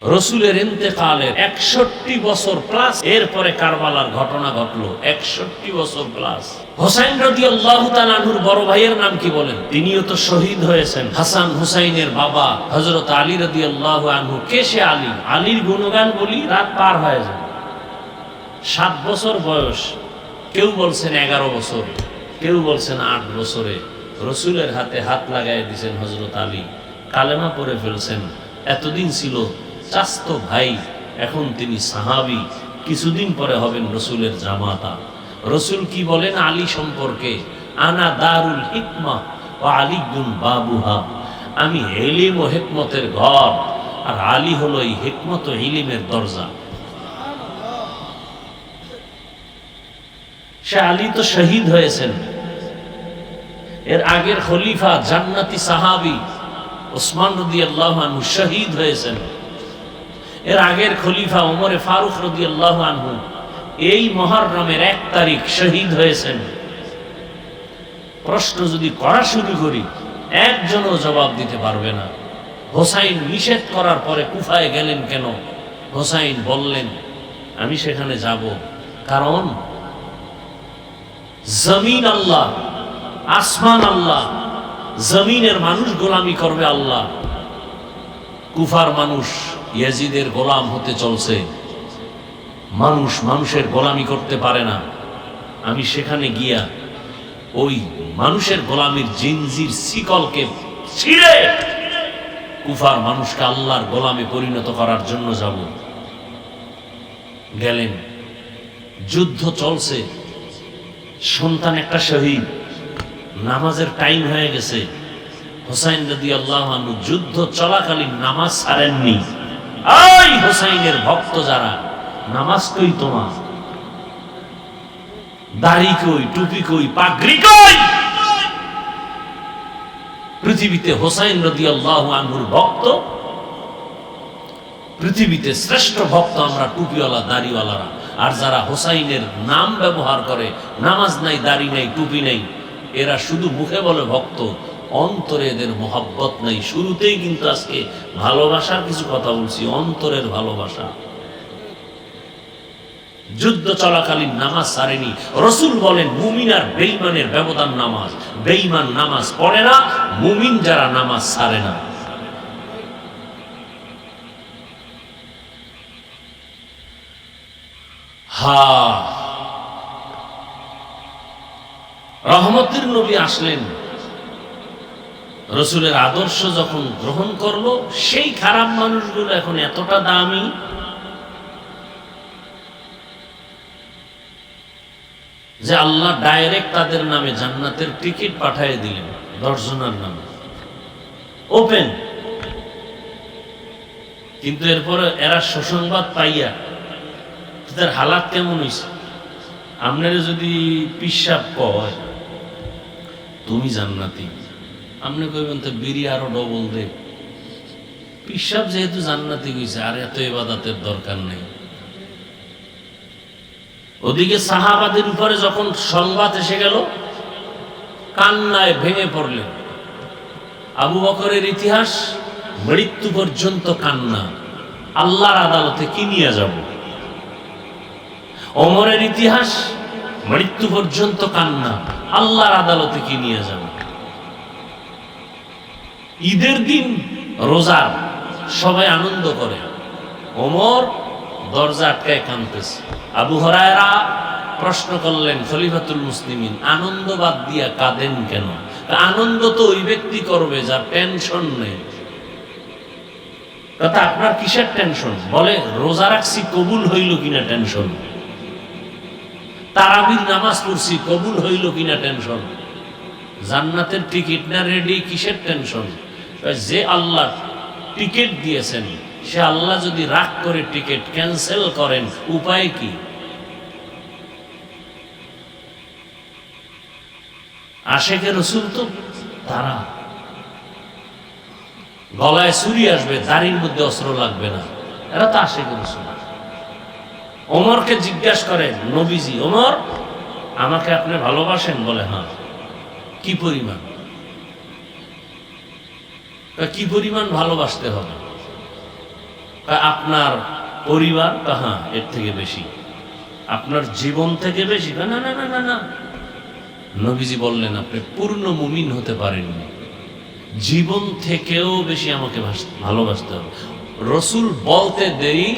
রসুলের ইন্তেকালের 61 বছর প্লাস এরপরে কারবালার ঘটনা ঘটলো। 61 বছর প্লাস। হোসাইন রাদিয়াল্লাহু তাআলা আনহুর বড় ভাইয়ের নাম কি বলেন? তিনিও তো শহীদ হয়েছেন। হাসান হুসাইনের বাবা হযরত আলী রাদিয়াল্লাহু আনহু। কে সে আলী? আলীর গুণগান বলি রাত পার হয়ে যায়। 7 বছর বয়স, কেউ বলছেন 11 বছর, কেউ বলছেন 8 বছরে রসুলের হাতে হাত লাগাই দিয়েছেন হযরত আলী। কালেমা পড়ে ফেলছেন। এতদিন ছিল চাস্তো ভাই, এখন তিনি সাহাবী। কিছুদিন পরে হবেন রসুলের জামাতা। রসুল কি বলেন আলী সম্পর্কে? আনা দারুল হিকমা ওয়া আলীগুন বাবুহা। আমি ইলম ও হিকমতের ঘর, আর আলী হলো এই হিকমত ও ইলমের দরজা। সে আলী তো শহীদ হয়েছেন। এর আগের খলিফা জান্নাতি সাহাবী ওসমান রাদিয়াল্লাহু আনহু শহীদ হয়েছেন। এর আগের খলিফা ওমরে ফারুক রাদিয়াল্লাহু আনহু এই মুহররমের 1 তারিখ শহীদ হয়েছেন। প্রশ্ন যদি করা শুরু করি, একজনও জবাব দিতে পারবে না। হোসাইন নিষেধ করার পরে কুফায় গেলেন কেন? হোসাইন বললেন আমি সেখানে যাব কারণ জমিন আল্লাহ, আসমান আল্লাহ, জমিনের মানুষ গোলামি করবে আল্লাহ। কুফার মানুষ ইয়াজিদের গোলাম হতে চলছে। মানুষ মানুষের গোলামি করতে পারে না। আমি সেখানে গিয়া ওই মানুষের গোলামির জিনজির শিকলকে ছিঁড়ে কুফার মানুষকে আল্লাহর গোলামে পরিণত করার জন্য যাব। গেলেন, যুদ্ধ চলছে, সন্তান একটা শহীদ, নামাজের টাইম হয়ে গেছে। হোসাইন রাদিয়াল্লাহু আনহু যুদ্ধ চলাকালীন নামাজ ছাড়েননি। এই হোসাইনের ভক্ত যারা, নামাজ কই তোমার? দাড়ি কই? টুপি কই? পাগড়ি কই? পৃথিবীতে হোসাইন রাদিয়াল্লাহু আনহুর ভক্ত, পৃথিবীতে শ্রেষ্ঠ ভক্ত আমরা টুপিওয়ালা দাড়িওয়ালারা। আর যারা হোসাইনের নাম ব্যবহার করে, নামাজ নাই, দাড়ি নাই, টুপি নেই, এরা শুধু মুখে বলে ভক্ত, অন্তরে এদের মোহাব্বত নাই। শুরুতেই কিন্তু আজকে ভালোবাসার কিছু কথা বলছি, অন্তরের ভালোবাসা। যুদ্ধ চলাকালীন নামাজ ছাড়েনি। রসুল বলেন মুমিন আর বেঈমানের ব্যবধান নামাজ। বেঈমান নামাজ পড়ে না, মুমিন যারা নামাজ ছাড়ে না। রহমতের নবী আসলেন, রসুলের আদর্শ যখন গ্রহণ করলো, সেই খারাপ মানুষগুলো এখন এতটা দামি। যে আল্লাহ ডাইরেক্ট তাদের নামে জান্নাতের টিকিট পাঠিয়ে দিলেন, 10 জনের নামে ওপেন। কিন্তু এরপরে এরা সুসংবাদ পাইয়া তাদের হালাত কেমন হয়েছে? আপনারা যদি পিসাব কয় তুমি জান্নাতি, আপনি কইবেন তো বিড়ি আরো ডবল দে। পিসাব যেহেতু জান্নাতি হয়েছে, আর এত ইবাদতের দরকার নেই। ওদিকে সাহাবাদের উপরে যখন সংবাদ এসে গেল, কান্নায় ভেঙে পড়লেন। আবু বকরের ইতিহাস মৃত্যু পর্যন্ত কান্না, আল্লাহর আদালতে কি নিয়ে যাব। ওমরের ইতিহাস মৃত্যু পর্যন্ত কান্না, আল্লাহর আদালতে কি নিয়ে যাব। ঈদের দিন রোজার সবাই আনন্দ করে, ওমর দরজা আটকায় কাঁদতেছে। আবু হুরায়রা প্রশ্ন করলেন খলিফাতুল মুসলিমিন, আনন্দ বাদ দিয়া কাঁদেন কেন? আনন্দ তো ওই ব্যক্তি করবে যার টেনশন নেই। কথা আপনার কিসের টেনশন? বলে রোজা রাখছি কবুল হইল কিনা টেনশন, তারাবির নামাজ পড়ছি কবুল হইল কিনা টেনশন, জান্নাতের টিকিট না রেডি কিসের টেনশন? যে আল্লাহ টিকিট দিয়েছেন, সে আল্লাহ যদি রাগ করে টিকিট ক্যান্সেল করেন, উপায় কি? আশেকে রসুল তো তারা, গলায় ছুরি আসবে, দাড়ির মধ্যে অস্ত্র লাগবে না, এরা তো আশেকে রসুল। ওমরকে জিজ্ঞাসা করেন নবীজি, ওমর আমাকে আপনি ভালোবাসেন? বলে হ্যাঁ। কি পরিমাণ? কি পরিমাণ ভালোবাসতে হবে? আপনার পরিবার, হ্যাঁ এর থেকে বেশি, আপনার জীবন থেকে বেশি। না না না না না, নবীজি বললেন আপনি পূর্ণ মুমিন হতে পারেননি, জীবন থেকেও বেশি আমাকে ভালোবাসতে হবে। রসুল বলতে দেরি,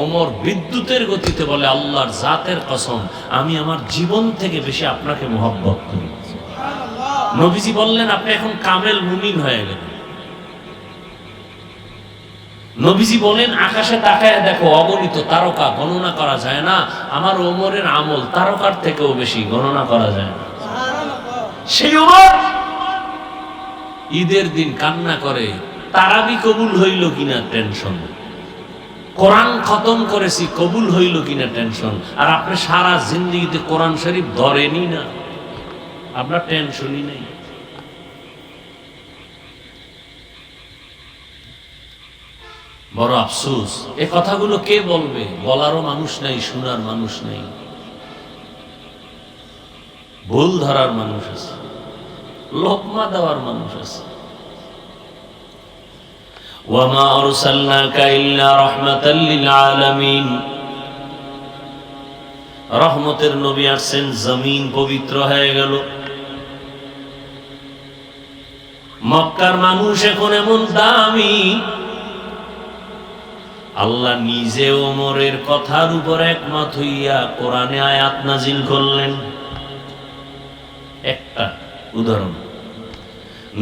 ওমর বিদ্যুতের গতিতে বলে আল্লাহর জাতের কসম, আমি আমার জীবন থেকে বেশি আপনাকে মহব্বত করি। নবীজি বললেন আপনি এখন কামেল মুমিন হয়ে গেলেন। নবীজি বলেন আকাশে তাকায় দেখো অগণিত তারকা, গণনা করা যায় না, আমার ওমরের আমল তারকার থেকেও বেশি, গণনা করা যায় না। সেই ওমর ঈদের দিন কান্না করে, তারাবি কবুল হইল কিনা টেনশন, কোরআন খতম করেছি কবুল হইল কিনা টেনশন। আর আপনি সারা জিন্দেগিতে কোরআন শরীফ ধরেনি না, আপনার টেনশনই নেই। বড় আফসোস, এ কথাগুলো কে বলবে? বলারও মানুষ নাই, শোনার মানুষ নেই, ভুল ধরার মানুষ আছে, লোকমা দেওয়ার মানুষ আছে। ওয়ামা আরসালনাকা ইল্লা রাহমাতাল লিল আলামিন, রহমতের নবী আসছেন, জমিন পবিত্র হয়ে গেল। মক্কার মানুষ এখন এমন দামি, আল্লাহ নিজে ওমরের কথার উপর একমত হইয়া কোরআনে আয়াত নাজিল করলেন। একটা উদাহরণ,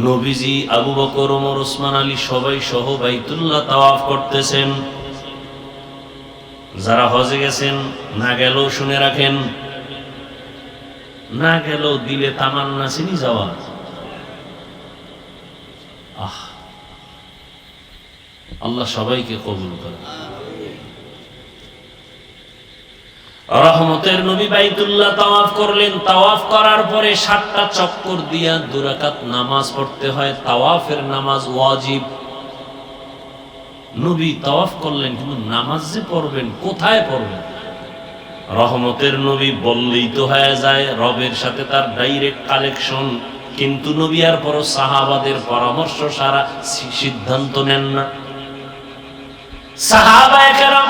নবীজি, আবু বকর, ওমর, ওসমান, আলী সবাই সহ বাইতুল্লাহ তাওয়াফ করতেছেন। যারা হজে গেছেন, না গেলেও শুনে রাখেন, না গেলেও দিলে তামান্না চিনি যাওয়া। আল্লাহ সবাইকে কবুল করে। রহমতের নবী বাইতুল্লাহ তাওয়াফ করলেন। তাওয়াফ করার পরে 7টা চক্কর দিয়া 2 রাকাত নামাজ পড়তে হয়, তাওয়াফের নামাজ ওয়াজিব। নবী তাওয়াফ করলেন, কিন্তু নামাজ যে পড়বেন কোথায় পড়বেন? রহমতের নবী বললেই তো হয়ে যায়, রবের সাথে তার ডাইরেক্ট কালেকশন, কিন্তু নবী আর পর সাহাবাদের পরামর্শ সারা সিদ্ধান্ত নেন না। সাহাবায়ে কেরাম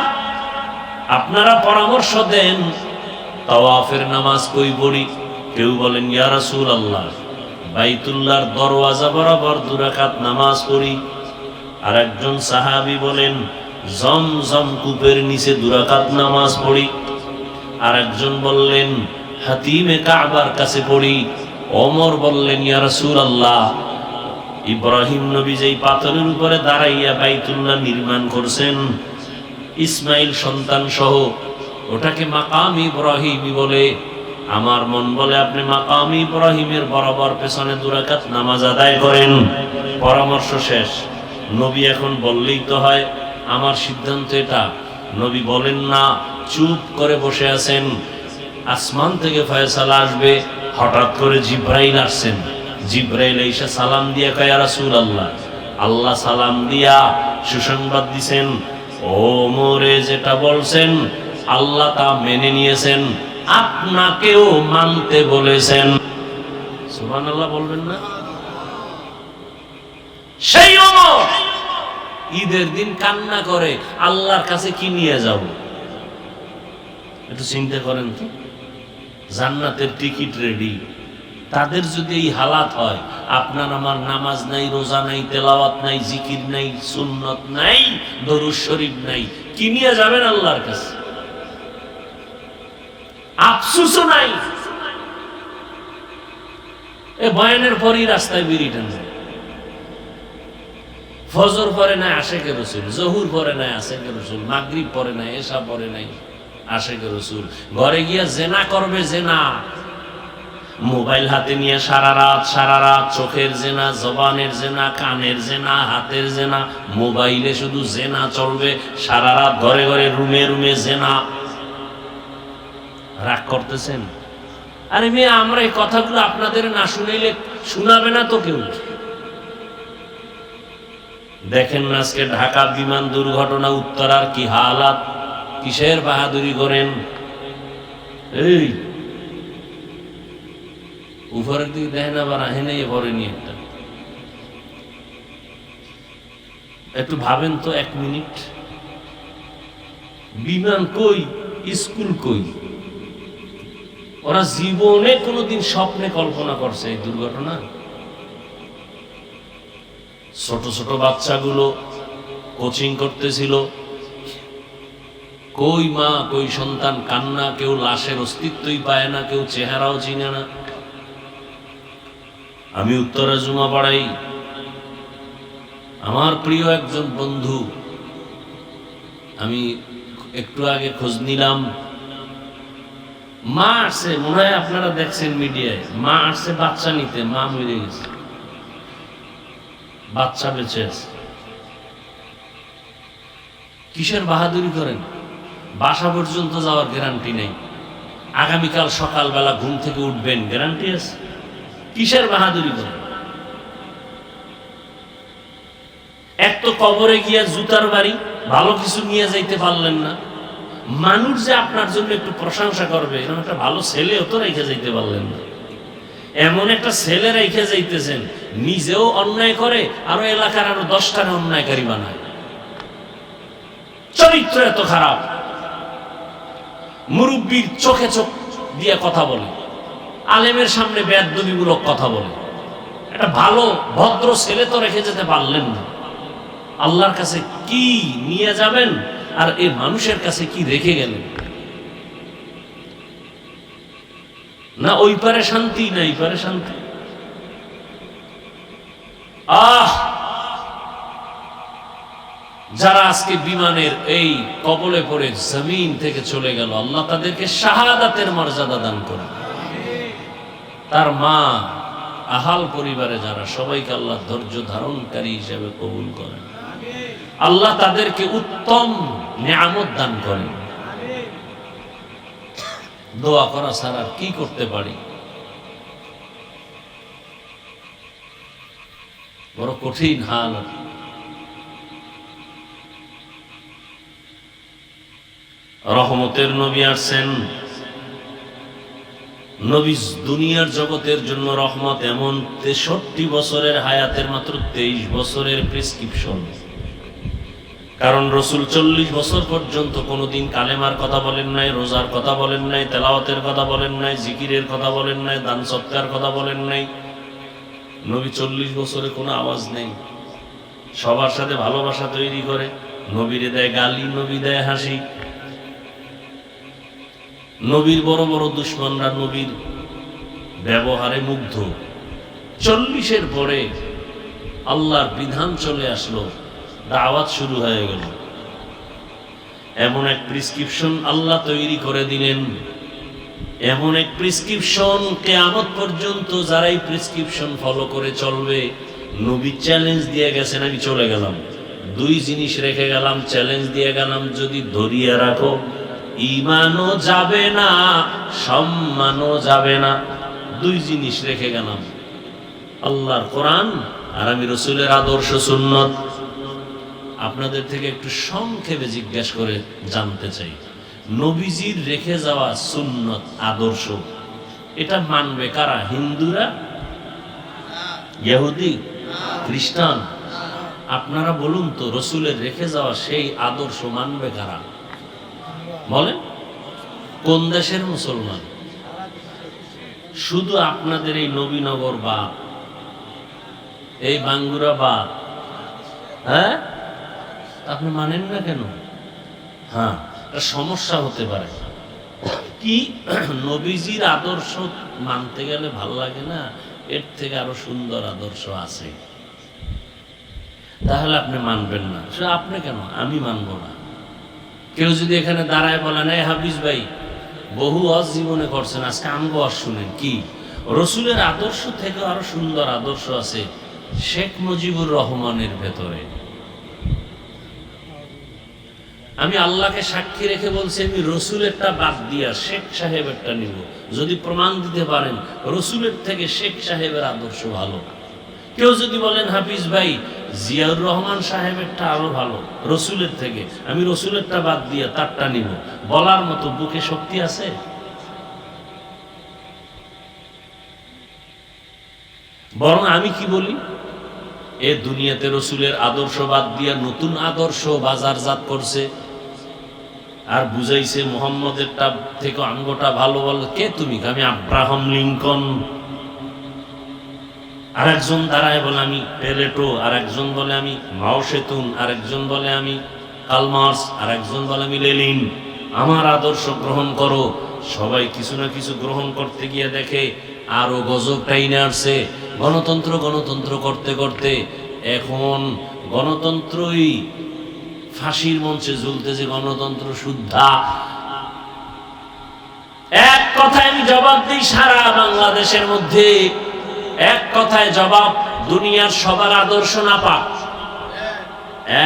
আপনারা পরামর্শ দেন, তাওয়াফের নামাজ কই পড়ি? কেউ বলেন ইয়া রাসূলুল্লাহ বাইতুল্লাহর দরওয়াজা বরাবর 2 রাকাত নামাজ পড়ি। আর একজন সাহাবী বলেন জমজম কূপের নিচে 2 রাকাত নামাজ পড়ি। আর একজন বললেন হাতিমে কাবার কাছে পড়ি। ওমর বললেন ইয়া রাসূলুল্লাহ ইব্রাহিম নবী যেই পাথরের উপরে দাঁড়াইয়া বাইতুল্লাহ নির্মাণ করছেন ইসমাইল সন্তান সহ, ওটাকে মাকাম ইব্রাহিমই বলে। আমার মন বলে আপনি মাকাম ইব্রাহিমের বরাবর পেছনে 2 রাকাত নামাজ আদায় করেন। পরামর্শ শেষ, নবী এখন বললেই তো হয়, আমার সিদ্ধান্ত এটা। নবী বলেন না, চুপ করে বসে আছেন। আসমান থেকে ফয়সালা আসবে। হঠাৎ করে জিব্রাইল আসছেন। জিব্রাইল এসে সালাম দিয়া কয় ইয়া রাসূলুল্লাহ, আল্লাহ সালাম দিয়া সুসংবাদ দিছেন, ওমরে যেটা বলছেন আল্লাহ তা মেনে নিয়েছেন, আপনাকেও মানতে বলেছেন। সুবহানাল্লাহ বলবেন না? সেই ওমর ঈদের দিন কান্না করে, আল্লাহর কাছে কি নিয়ে যাব? একটু চিন্তা করেন তো, জান্নাতের টিকিট রেডি, তাদের যদি এই হালাত হয়, আপনার আমার নামাজ নাই, রোজা নাই, তেলাওয়াত নাই, জিকির নাই, সুন্নত নাই, দরুদ শরীফ নাই, কি নিয়ে যাবেন আল্লাহর কাছে? আফসোসও নাই। এ বয়ানের পরই রাস্তায় বিড়ি টানে, ফজর পরে নাই আশেকে রসুল, জহুর পরে নাই আশেকে রসুল, মাগরিব পরে নাই, এশা পরে নাই আশেকে রসুল। ঘরে গিয়া জেনা করবে, জেনা মোবাইল হাতে নিয়ে সারা রাত চোখের জেনা, জবানের জেনা, কানের জেনা, হাতের জেনা, মোবাইলে শুধু জেনা চলবে সারা রাত, ঘরে ঘরে রুমে রুমে জেনা। রাগ করতেছেন? আরে মেয়ে, আমরা এই কথাগুলো আপনাদের না শুনাইলে শোনাবে না তো কেউ। দেখেন না আজকে ঢাকা বিমান দুর্ঘটনা, উত্তরার কি হালাত, কিসের বাহাদুরি করেন? এই উপরের দিকে দেখেন, আবার আহেনে পড়েনি একটা। একটু ভাবেন তো 1 মিনিট, বিমান কই, স্কুল কই? ওরা জীবনে কোনোদিন স্বপ্নে কল্পনা করছে এই দুর্ঘটনা? ছোট ছোট বাচ্চাগুলো কোচিং করতেছিল, কই মা কই সন্তান, কান্না, কেউ লাশের অস্তিত্বই পায় না, কেউ চেহারাও চিনে না। আমি উত্তরা জুমা পড়াই, আমার প্রিয় একজন বন্ধু, আমি একটু আগে খোঁজ নিলাম, মা আসছে, মনে হয় আপনারা দেখছেন মিডিয়ায়, মা আসছে বাচ্চা নিতে, মা মরে গেছে, বাচ্চা বেঁচে আছে। কিসের বাহাদুরি করেন? বাসা পর্যন্ত যাওয়ার গ্যারান্টি নেই, আগামীকাল সকালবেলা ঘুম থেকে উঠবেন গ্যারান্টি আছে? কিসের বাহাদুরি করেন? এক তো কবরে গিয়া জুতার বাড়ি, ভালো কিছু নিয়ে যাইতে পারলেন না, মানুষ যে আপনার জন্য একটু প্রশংসা করবে এরকম একটা ভালো ছেলেও তো রেখে যাইতে পারলেন না। এমন একটা ছেলে রেখে যাইতেছেন, নিজেও অন্যায় করে, আরো এলাকার আরো 10টার অন্যায়কারী বানায়। চরিত্র এত খারাপ, মুরব্বীর চোখে চোখ দিয়ে কথা বলে, আলেমের সামনে বেয়াদবিমূলক কথা বলে। একটা ভালো ভদ্র ছেলে তো রেখে যেতে পারলেন না, আল্লাহর কাছে কি নিয়ে যাবেন আর এই মানুষের কাছে কি রেখে গেলেন? না ওই পারে শান্তি, না এই পারে শান্তি। যারা আজকে বিমানের এই কবলে পড়ে জমিন থেকে চলে গেল, আল্লাহ তাদেরকে শাহাদাতের মর্যাদা দান করেন। তার মা, আহাল পরিবারে যারা, সবাইকে আল্লাহ ধৈর্য ধারণকারী হিসেবে কবুল করেন। আল্লাহ তাদেরকে উত্তম নিয়ামত দান করেন। দোয়া করা ছাড়া কি করতে পারি? বড় কঠিন হাল। রহমতের নবী আসছেন, নবী দুনিয়ার জগতের জন্য রহমত। এমন 63 বছরের হায়াতের মাত্র 23 বছরের প্রেসক্রিপশন। কারণ রসুল 40 বছর পর্যন্ত কোনোদিন কালেমার কথা বলেন নাই, রোজার কথা বলেন নাই, তেলাওয়াতের কথা বলেন নাই, জিকিরের কথা বলেন নাই, দান সৎকার কথা বলেন নাই। নবী 40 বছরে কোনো আওয়াজ নেই, সবার সাথে ভালোবাসা তৈরি করে, নবীরে দেয় গালি, নবী দেয় হাসি। নবীর বড় বড় দুশ্মনরা নবীর ব্যবহারে মুগ্ধ। 40-এর পরে আল্লাহর বিধান চলে আসলো, দাওয়াত শুরু হয়ে গেল। এমন এক প্রেসক্রিপশন আল্লাহ তৈরি করে দিলেন, এমন এক প্রেসক্রিপশন, কিয়ামত পর্যন্ত যারা এই প্রেসক্রিপশন ফলো করে চলবে, নবী চ্যালেঞ্জ দিয়ে গেছেন, আমি চলে গেলাম, 2 জিনিস রেখে গেলাম, চ্যালেঞ্জ দিয়ে গেলাম, যদি ধরিয়ে রাখো ঈমানও যাবে না, সম্মানও যাবে না। 2 জিনিস রেখে গেলাম, আল্লাহর কোরআন আর আমি রসুলের আদর্শ সুন্নত। আপনাদের থেকে একটু সংক্ষেপে জিজ্ঞেস করে জানতে চাই, নবীজির রেখে যাওয়া সুন্নত আদর্শ, এটা মানবে কারা? হিন্দুরা, ইহুদি, খ্রিস্টান? আপনারা বলুন তো, রসুলের রেখে যাওয়া সেই আদর্শ মানবে কারা? বলেন, কোন দেশের মুসলমান? শুধু আপনাদের এই নবীনগর বাদ, এই বাঙ্গুরা বাদ, হ্যাঁ? আপনি মানেন না কেন? হ্যাঁ, সমস্যা হতে পারে কি, নবীজির আদর্শ মানতে গেলে ভাল লাগে না, এর থেকে আরো সুন্দর আদর্শ আছে, তাহলে আপনি মানবেন না। আপনি কেন? আমি মানবো না। কেউ যদি এখানে দাঁড়ায় বলেন, এই হাফিজ ভাই বহু ওয়াজ জীবনে করছেন, আজকে আমগো ওয়াজ শুনেন, কি রসুলের আদর্শ থেকে আরো সুন্দর আদর্শ আছে শেখ মুজিবুর রহমানের ভেতরে। আমি আল্লাহকে সাক্ষী রেখে বলছি, আমি রসুলেরটা বাদ দিয়া শেখ সাহেবেরটা নিব, যদি প্রমাণ দিতে পারেন রসুলের থেকে শেখ সাহেবের আদর্শ ভালো। কেউ যদি বলেন, হাফিজ ভাই জিয়াউর রহমান সাহেবেরটা আরো ভালো রসুলের থেকে, আমি রসুলেরটা বাদ দিয়ে তারটা নিব, বলার মতো বুকে শক্তি আছে? বরং আমি কি বলি, এ দুনিয়াতে রসুলের আদর্শ বাদ দিয়ে নতুন আদর্শ বাজারজাত করছে, আর বুঝাইছে মুহাম্মদেরটা থেকে আঙ্গটা ভালো বলে, কে তুমি? আমি আব্রাহাম লিঙ্কন। আর একজন দাঁড়ায় বলে আমি পেলেটো, আর একজন বলে আমি মাও সেতুন, আর একজন বলে আমি কালমার্স, আর একজন বলে আমি লেনিন। আমার আদর্শ গ্রহণ করো। সবাই কিছু না কিছু গ্রহণ করতে গিয়ে দেখে আরো গজব টাইনে আসছে। গণতন্ত্র গণতন্ত্র করতে করতে এখন গণতন্ত্রই ফাঁসির মঞ্চে ঝুলতেছে। গণতন্ত্র শুদ্ধা। এক কথায় আমি জবাব দিই, সারা বাংলাদেশের মধ্যে এক কথায় জবাব, দুনিয়ার সবার আদর্শ নাপাক,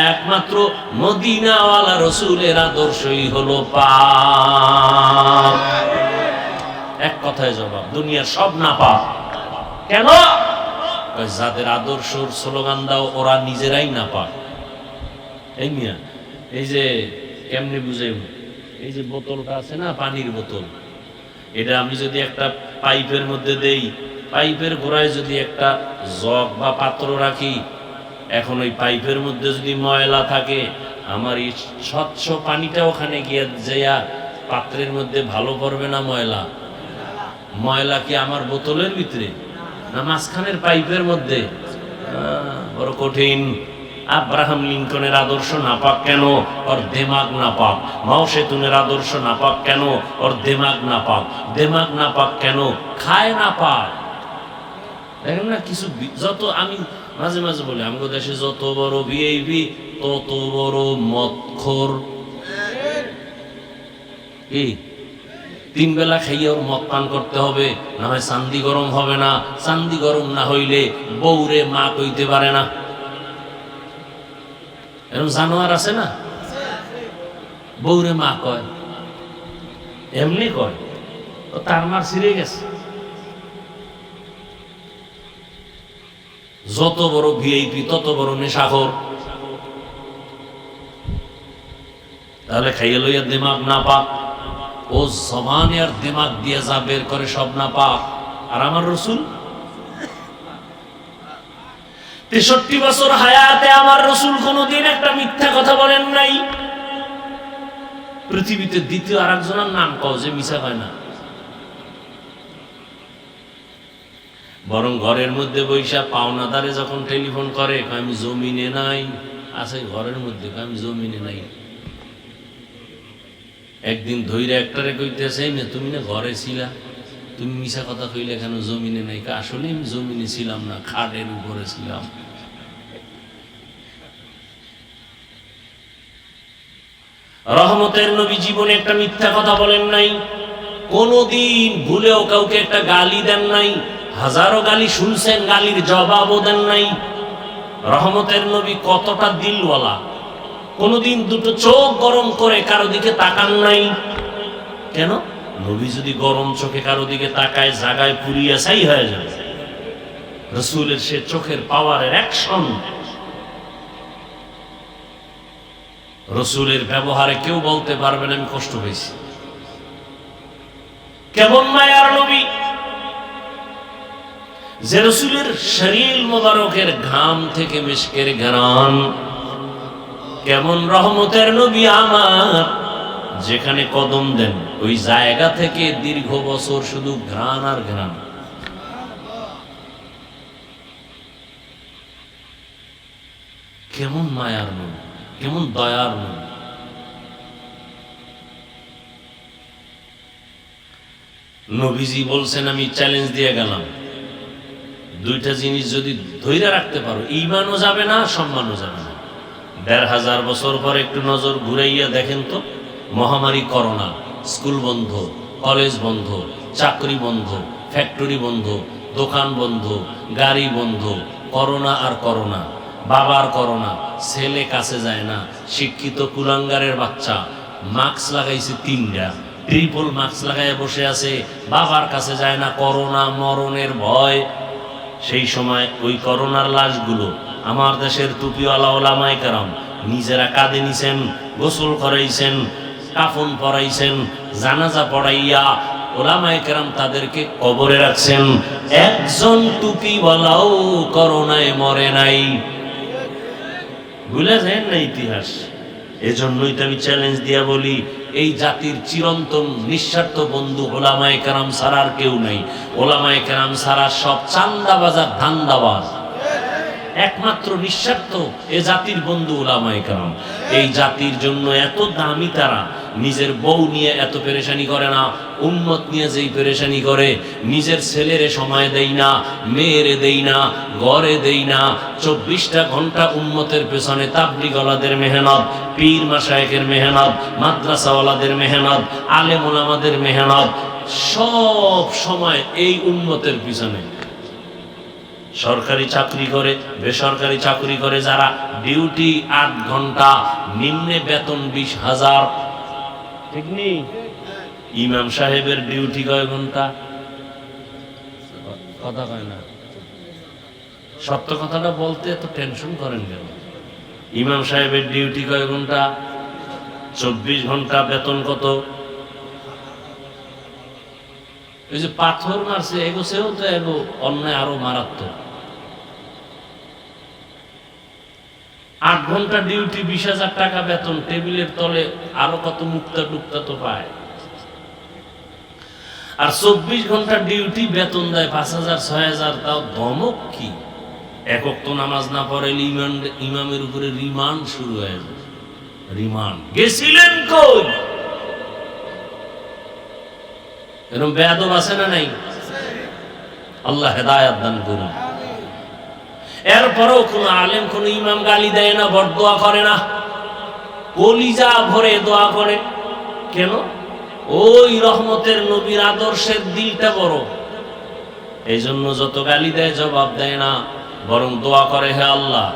একমাত্র মদিনাওয়ালা রসুলের আদর্শই হলো পাক। এক কথায় জবাব, দুনিয়ার সব নাপাক। কেন? যাদের আদর্শর স্লোগান দাও ওরা নিজেরাই নাপাক। এই মিয়া, এই যে কেমনে বুঝে, এই যে বোতলটা আছে না, পানির বোতল, এটা আমি যদি একটা পাইপের মধ্যে দেই, পাইপের গোড়ায় যদি একটা জগ বা পাত্র রাখি, এখন ওই পাইপের মধ্যে যদি ময়লা থাকে, আমার এই স্বচ্ছ পানিটা ওখানে গিয়ে যাইয়া পাত্রের মধ্যে ভালো পড়বে না ময়লা? ময়লা কি আমার বোতলের ভিতরে না মাঝখানের পাইপের মধ্যে? বড় কঠিন। আব্রাহাম লিঙ্কনের আদর্শ নাপাক কেন? ওর দেমাগ নাপাক। মাও সেতুনের আদর্শ নাপাক কেন? ওর দেমাগ নাপাক। দেমাগ নাপাক কেন? খায় নাপাক। দেখেন না, কিছু যত আমি মাঝে মাঝে বলি, আমাদের দেশে যত বড় ভিআইপি তত বড় মদখোর। কি 3 বেলা খাইয়ে ওর মদ পান করতে হবে, না হয় চান্দি গরম হবে না। চান্দি গরম না হইলে বউরে মা কইতে পারে না। এরকম জানোয়ার আছে না, বউরে মা কয়, এমনি কয়, তার মার ছিঁড়ে গেছে। যত বড় ভিআইপি তত বড় নেশাখোর। তাহলে খাইয়ে লইয়া দিমাগ না পাক। ও জবানে আর দিমাগ দিয়ে যা বের করে সব না পাক। আর আমার রসুল 63 বছর হায়াতে আমার রসুল কোনদিন একটা মিথ্যা কথা বলেন নাই। পৃথিবীতে দ্বিতীয় আর একজনের নাম কও যে মিছা হয় না। বরং ঘরের মধ্যে বৈশা পাওনাদারে যখন টেলিফোন করে, আমি জমিনে নাই, আছে ঘরের মধ্যে, আমি জমিনে নাই। একদিন ধৈর্য একটারে কইতেছে, না তুমি না ঘরে ছিলা, তুমি মিছা কথা কইলে কেন জমিনে নাই? আসলে আমি জমিনে ছিলাম না, খাটের উপরে ছিলাম। রহমতের নবী জীবনে একটা মিথ্যা কথা বলেন নাই, কোনদিন ভুলেও কাউকে একটা গালি দেন নাই। হাজারো গালি শুনছেন, গালির জবাবও দেন নাই। রহমতের নবী কতটা দিলওয়ালা, কোনদিন দুটো চোখ গরম করে কারো দিকে তাকান নাই। কেন? নবী যদি গরম চোখে কারো দিকে তাকায়, জায়গায় পুরিয়া ছাই হয়ে যাবে। রসুলের সে চোখের পাওয়ারের অ্যাকশন, রসুলের ব্যবহারে কেউ বলতে পারবে না আমি কষ্ট পেয়েছি। কেমন মায়ার নবী, যে রসুলের শরীর মোবারকের ঘাম থেকে মিশকের ঘ্রাণ। কেমন রহমতের নবী আমার, যেখানে কদম দেন ওই জায়গা থেকে দীর্ঘ বছর শুধু ঘ্রাণ আর ঘ্রাণ। কেমন মায়ার নবী, কেমন দয়ার নবী। নবীজি বলছেন, আমি চ্যালেঞ্জ দিয়ে গেলাম, দুইটা জিনিস যদি ধৈর্য রাখতে পারো, ঈমানও যাবে না, সম্মানও যাবে না। 1500 বছর পর একটু নজর ঘুরাইয়া দেখেন তো, মহামারী করোনা, স্কুল বন্ধ, কলেজ বন্ধ, চাকরি বন্ধ, ফ্যাক্টরি বন্ধ, দোকান বন্ধ, গাড়ি বন্ধ, করোনা আর করোনা, বাবার করোনা, ছেলে কাছে যায় না, শিক্ষিত কুলাঙ্গারের বাচ্চা মাস্ক লাগাইছে 3টা, ট্রিপল মাস্ক লাগাইয়া বসে আছে, বাবার কাছে যায় না, করোনা মরণের ভয়। সেই সময় ওই করোনার লাশগুলো আমার দেশের টুপিওয়ালা ওলামায়ে কেরাম নিজেরা কাঁধে নিছেন, গোসল করাইছেন, কাফন পরাইছেন, জানাজা পড়াইয়া ওলামায়ে কেরাম তাদেরকে কবরে রাখছেন। একজন টুপিওয়ালাও করোনায় মরে নাই। ভুলে যায় না ইতিহাস। এজন্যই তো আমি চ্যালেঞ্জ দিয়া বলি, এই জাতির চিরন্তন নিঃস্বার্থ বন্ধু ওলামায়ে কেরাম ছাড়া আর কেউ নাই। ওলামায়ে কেরাম ছাড়া সব চান্দাবাজ আর ধান্দাবাজ। একমাত্র নিঃস্বার্থ এ জাতির বন্ধু ওলামায়ে কেরাম। এই জাতির জন্য এত দামি, তারা নিজের বউ নিয়ে এত পেরেশানি করে না, উম্মত নিয়ে যেই পেরেশানি করে, নিজের ছেলেরে সময় দেই না, মেয়েরে দেই না, ঘরে দেই না, 24টা ঘন্টা উম্মতের পেছনে তাবলীগওয়ালাদের মেহনত, পীর মাশায়েখের মেহনত, মাদ্রাসাওয়ালাদের মেহনত, আলেম ওলামাদের মেহনত, সব সময় এই উম্মতের পিছনে। সরকারি চাকরি করে, বেসরকারি চাকরি করে যারা, ডিউটি 8 ঘন্টা, নিম্নে বেতন 20,000। ঠিক নেই? ইমাম সাহেবের ডিউটি কয় ঘন্টা? কথা কয় না। সত্য কথাটা বলতে এত টেনশন করেন কেন? ইমাম সাহেবের ডিউটি কয় ঘন্টা? 24 ঘন্টা, বেতন কত? এই যে পাথর মারছে এগোছেও তো এগো অন্যায় আরো মারাত্মক। 8 ঘন্টা ডিউটি, 20,000 টাকা বেতন, টেবিলের তলে আরো কত মুক্তা টুক্তা তো পায়। আর 24 ঘন্টা ডিউটি, বেতন দেয় 5,000 6,000, তাও ধমক কি? একক তো নামাজ না পড়ে ইমামের উপরে রিমান্ড শুরু হয়ে যায়। রিমান্ড, গেছিলেন কই? এরকম বেয়াদব আছে না নাই? আল্লাহ হেদায়েত দান করুন। এরপরেও কোন আলেম, কোন ইমাম গালি দেয় না, বরদোয়া করে না, কলিজা ভরে দোয়া করে। কেন? ওই রহমতের নবীর আদর্শের দিলটা বড়। এই জন্য যত গালি দেয় জবাব দেয় না, বরং দোয়া করে, হে আল্লাহ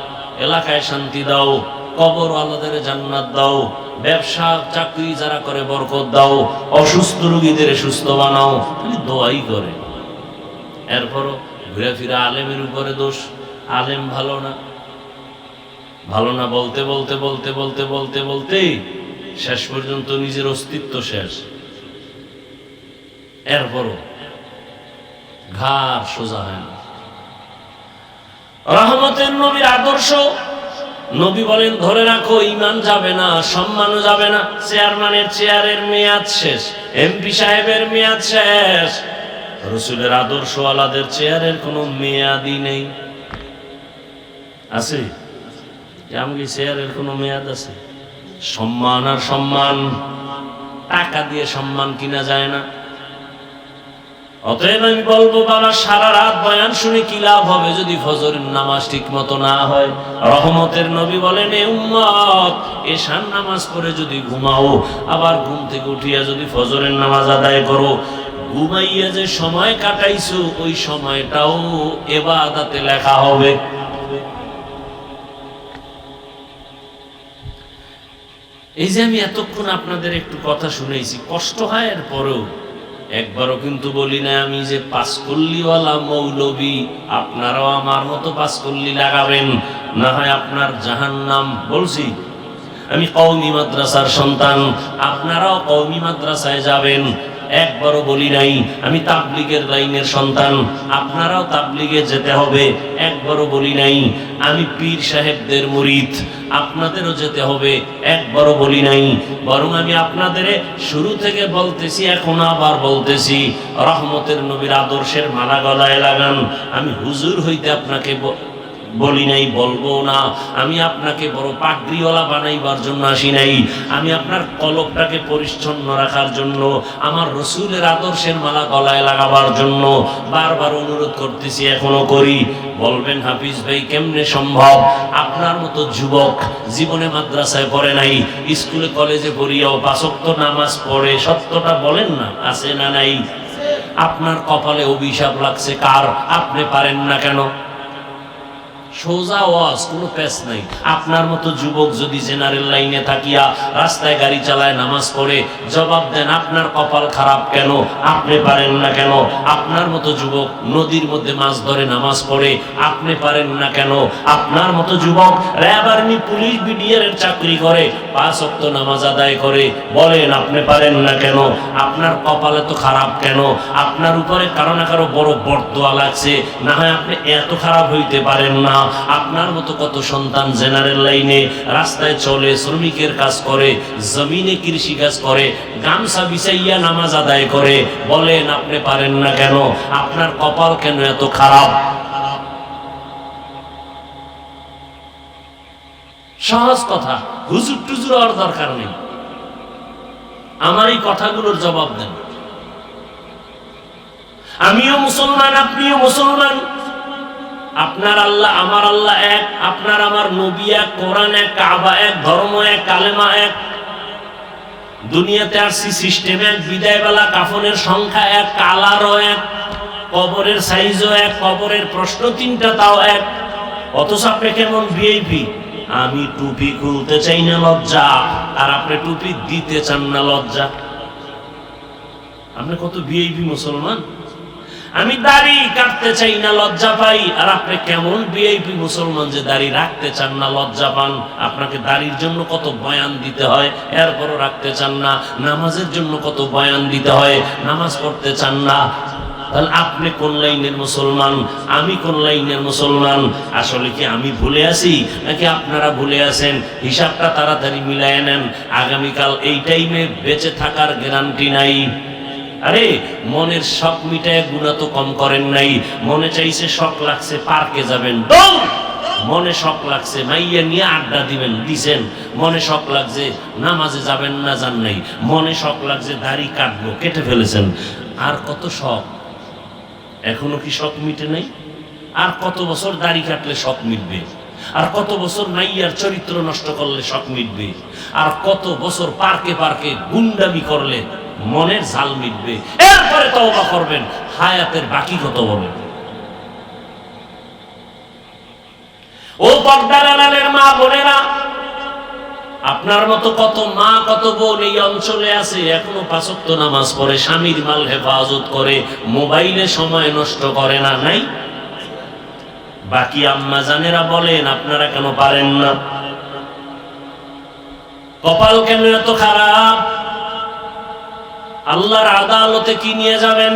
এলাকায় শান্তি দাও, কবর আল্লাহদের জান্নাত দাও, ব্যবসা চাকরি যারা করে বরকত দাও, অসুস্থ রোগীদের সুস্থ বানাও, দোয়াই করে। এরপরও ঘুরে ফিরে আলেমের উপরে দোষ। আলেম ভালো না, ভালো না বলতে বলতে বলতে বলতে বলতে বলতে শেষ পর্যন্ত নিজের অস্তিত্ব শেষ। এরপরও ঘাড় সোজা হয় না। রহমতের নবীর আদর্শ, নবী বলেন ধরে রাখো, ঈমান যাবে না, সম্মানও যাবে না। চেয়ারম্যানের চেয়ারের মেয়াদ শেষ, এমপি সাহেবের মেয়াদ শেষ, রাসূলের আদর্শওয়ালাদের চেয়ারের কোনো মেয়াদই নেই। আছে? এমনকি চেয়ারের কোনো মেয়াদ আছে? সম্মান আর সম্মান, টাকা দিয়ে সম্মান কিনা যায় না। অতএব আমি বলবো, বাবা সারা রাত বয়ান শুনে কি লাভ হবে যদি ফজরের নামাজ ঠিক মতো না হয়? রহমতের নবী বলেন, এ উম্মত এশার নামাজ পড়ে যদি ঘুমাও, আবার ঘুম থেকে উঠিয়া যদি ফজরের নামাজ আদায় করো, ঘুমাইয়া যে সময় কাটাইছো ওই সময়টাও ইবাদতে লেখা হবে। এই যে আমি এতক্ষণ আপনাদের একটু কথা শুনেছি, কষ্ট হয়, এর পরেও একবারও কিন্তু বলি না আমি যে পাঁচকল্লিওয়ালা মৌলবী, আপনারাও আমার মতো পাঁচকল্লি লাগাবেন, না হয় আপনার জাহান্নাম। বলছি আমি কওমি মাদ্রাসার সন্তান, আপনারাও কওমি মাদ্রাসায় যাবেন। একবারও বলি নাই আমি তাবলীগের লাইনের সন্তান, আপনারাও তাবলীগে যেতে হবে। একবারও বলি নাই আমি পীর সাহেবদের মুরিদ, আপনাদেরও যেতে হবে। একবারও বলি নাই, বরং আমি আপনাদের শুরু থেকে বলতেছি, এখন আবার বলতেছি, রহমতের নবীর আদর্শের মালা গলায় লাগান। আমি হুজুর হইতে আপনাকে বলি নাই, বলবো না। আমি আপনাকে বড় পাগড়িওয়ালা বানাইবার জন্য আসি নাই, আমি আপনার কলবটাকে পরিচ্ছন্ন রাখার জন্য, আমার রসুলের আদর্শের মালা গলায় লাগাবার জন্য বারবার অনুরোধ করতেছি, এখনো করি। বলবেন হাফিজ ভাই কেমনে সম্ভব? আপনার মতো যুবক জীবনে মাদ্রাসায় পড়ে নাই, স্কুলে কলেজে পড়িয়াও 5 ওয়াক্ত নামাজ পড়ে, সত্যটা বলেন না, আছে না নাই? আপনার কপালে অভিশাপ লাগছে কার? আপনি পারেন না কেন? সোজা ওয়াজ, কোনো পেশ নাই। আপনার মতো যুবক যদি জেনারেল লাইনে থাকিয়া রাস্তায় গাড়ি চালায়, নামাজ পড়ে, জবাব দেন আপনার কপাল খারাপ কেন? আপনি পারেন না কেন? আপনার মতো যুবক নদীর মধ্যে মাছ ধরে নামাজ পড়ে, আপনি পারেন না কেন? আপনার মতো যুবক র্যাব আর্মি পুলিশ বিডিআর এর চাকরি করে, 5 ওয়াক্ত নামাজ আদায় করে, বলেন আপনি পারেন না কেন? আপনার কপাল এত খারাপ কেন? আপনার উপরে কারো না কারো বড় বরদোয়া লাগছে, না হয় আপনি এত খারাপ হইতে পারেন না। আপনার মতো কত সন্তান জেনারেল লাইনে রাস্তায় চলে, শ্রমিকের কাজ করে, জমিনে কৃষি কাজ করে, গামছা বিছাইয়া নামাজ আদায় করে। বলেন আপনি পারেন না কেন? আপনার কপাল কেন এত খারাপ? সহজ কথা, হুজুর টুজুর হওয়ার দরকার নেই। আমার এই কথাগুলোর জবাব দেন। আমিও মুসলমান, আপনিও মুসলমান। আপনার আল্লাহ আমার আল্লাহ এক, আপনার আমার নবী এক, কোরআন এক, কাবা এক, ধর্ম এক, কালেমা এক। দুনিয়াতে আসছি সিস্টেম এক, বিদায়বেলা কাফনের সংখ্যা এক, কালারও এক, কবরের সাইজও এক, কবরের প্রশ্ন তিনটা তাও এক। অথচ আপনি কেমন ভিআইপি? আমি টুপি খুলতে চাই না লজ্জা, আর আপনি টুপি দিতে চান না লজ্জা। আপনি কত ভিআইপি মুসলমান। আমি দাড়ি কাটতে চাই না লজ্জা পাই, আর আপনি কেমন ভিআইপি মুসলমান যে দাড়ি রাখতে চান না লজ্জা পান। আপনাকে দাড়ির জন্য কত বয়ান দিতে হয়, এরপরও রাখতে চান না। নামাজের জন্য কত বয়ান দিতে হয়, নামাজ পড়তে চান না। তাহলে আপনি কোন লাইনের মুসলমান, আমি কোন লাইনের মুসলমান? আসলে কি আমি ভুলে আছি নাকি আপনারা ভুলে আছেন? হিসাবটা তাড়াতাড়ি মিলায় নেন। আগামীকাল এই টাইমে বেঁচে থাকার গ্যারান্টি নাই। আরে মনের শখ মিটায় গুনাহ তো কম করেন নাই। মনে চাইছে, শখ লাগছে পার্কে যাবেন, মনে শখ লাগছে মাইয়া নিয়ে আড্ডা দিবেন, দিছেন। মনে শখ লাগছে নামাজে যাবেন না, যান নাই। মনে শখ লাগছে দাড়ি কাটবো, কেটে ফেলেছেন। আর কত শখ, এখনো কি শখ মিটে নাই? আর কত বছর দাড়ি কাটলে শখ মিটবে? আর কত বছর মাইয়ার চরিত্র নষ্ট করলে শখ মিটবে? আর কত বছর পার্কে পার্কে গুন্ডামি করলে মনের ঝাল মিটবে? এরপরে তওবা করবেন। হায়াতের বাকি কত বলেন? ও পর্দার আড়ালের মা বোনেরা, আপনার মতো কত মা কত বোন এই অঞ্চলে আছে, এখনো ৫ ওয়াক্ত নামাজ পড়ে, স্বামীর মাল হেফাজত করে, মোবাইলে সময় নষ্ট করে না, নাই? বাকি আম্মা জানেরা বলেন আপনারা কেন পারেন না? কপাল কেন এত খারাপ? আল্লাহর আদালতে কি নিয়ে যাবেন?